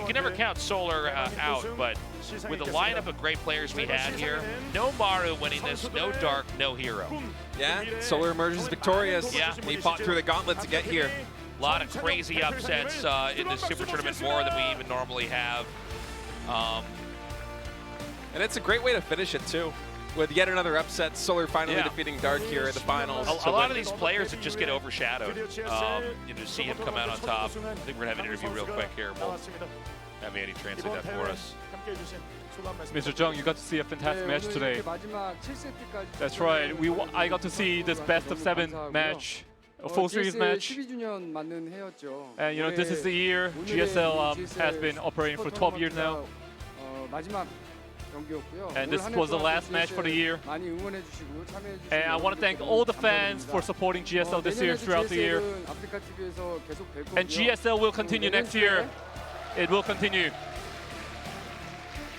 can never count Solar out, but with the lineup of great players we had here, no Maru winning this, no Dark, no Hero. Yeah, Solar emerges victorious. Yeah. He fought through the gauntlet to get here. A lot of crazy upsets in this Super Tournament, more than we even normally have. And it's a great way to finish it, too. With yet another upset, Solar finally defeating Dark here at the finals. A lot of these players that just get overshadowed. You know, to see him come out on top. I think we're going to have an interview real quick here. We'll have Andy translate that for us. Mr. Jung, you got to see a fantastic match today. That's right. I got to see this best of 7 match, a full series match. And you know, this is the year GSL has been operating for 12 years now. And this was the last match for the year. And I want to thank all the fans for supporting GSL this year, throughout the year. And GSL will continue next year. It will continue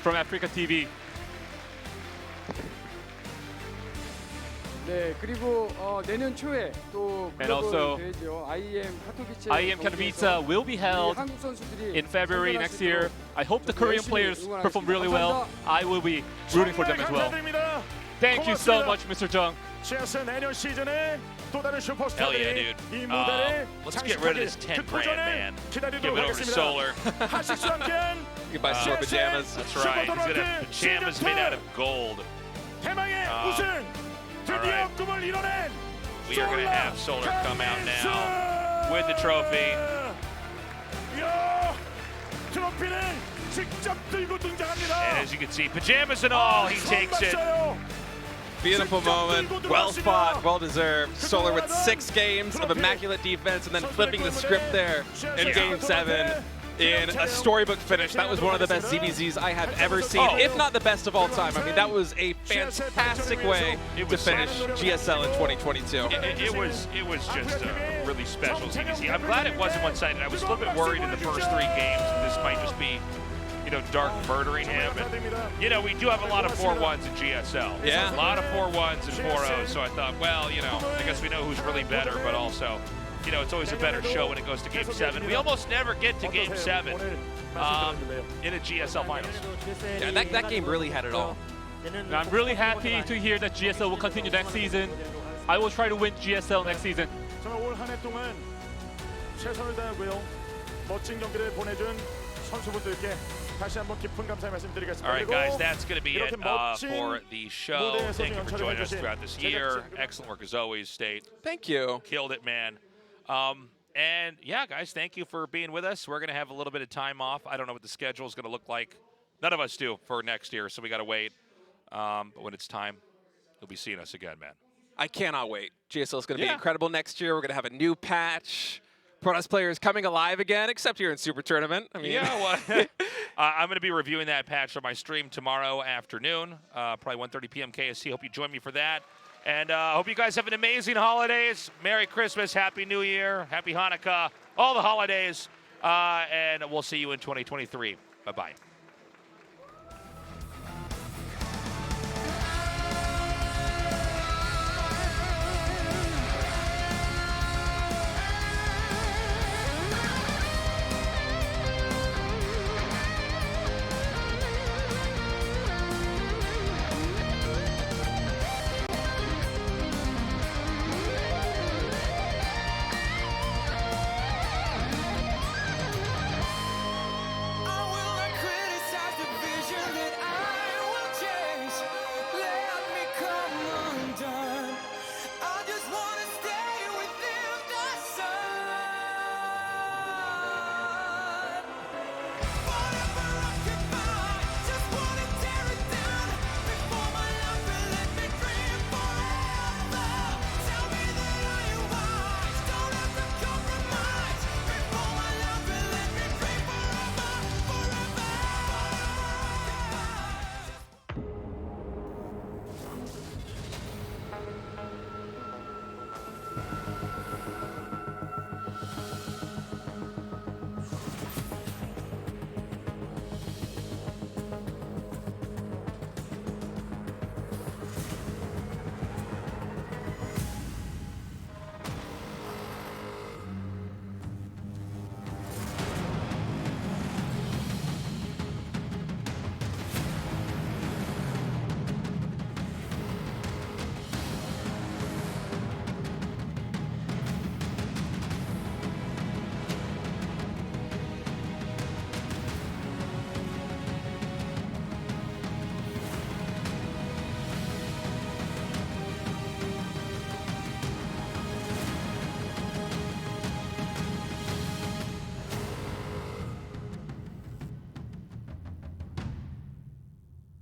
from Africa TV. And also, IEM Katowice will be held in February next year. I hope the Korean players perform really well. I will be rooting for them as well. Thank you so much, Mr. Jung. Hell yeah, dude. Let's get rid of this 10 grand, man. Give it over to Solar. You can buy Solar pajamas. That's right. He's going to have pajamas made out of gold. All right. We are going to have Solar come out now with the trophy. And as you can see, pajamas and all, he takes it. Beautiful moment, well fought, well deserved. Solar with 6 games of immaculate defense and then flipping the script there in Game 7 in a storybook finish. That was one of the best ZBZs I have ever seen, if not the best of all time. I mean, that was a fantastic way to finish GSL in 2022. It was just a really special ZBZ. I'm glad it wasn't one-sided. I was a little bit worried in the first 3 games that this might just be, you know, Dark murdering him. And, you know, we do have a lot of 4-1s in GSL. Yeah. A lot of 4-1s and 4-0s. So I thought, well, you know, I guess we know who's really better, but also, you know, it's always a better show when it goes to Game 7. We almost never get to Game 7 in a GSL Finals. Yeah, that game really had it all. And I'm really happy to hear that GSL will continue next season. I will try to win GSL next season. 정말 올 한 해 동안 최선을 다하고요. 멋진 경기를 보내준 선수분들께 다시 한번 깊은 감사 말씀드리겠습니다. All right, 그리고 guys, that's going to be it 이렇게 멋진 for the show. 무대에서 Thank you for joining us 연출해주신 throughout this year. Excellent work as always, State. Thank you. Killed it, man. And yeah, guys, thank you for being with us. We're going to have a little bit of time off. I don't know what the schedule is going to look like. None of us do for next year, so we got to wait. But when it's time, you'll be seeing us again, man. I cannot wait. GSL is going to be incredible next year. We're going to have a new patch. Protoss players coming alive again, except here in Super Tournament. I mean, yeah, well, I'm going to be reviewing that patch on my stream tomorrow afternoon, probably 1:30 p.m. KST. Hope you join me for that. And hope you guys have an amazing holidays. Merry Christmas, Happy New Year, Happy Hanukkah, all the holidays. And we'll see you in 2023. Bye-bye.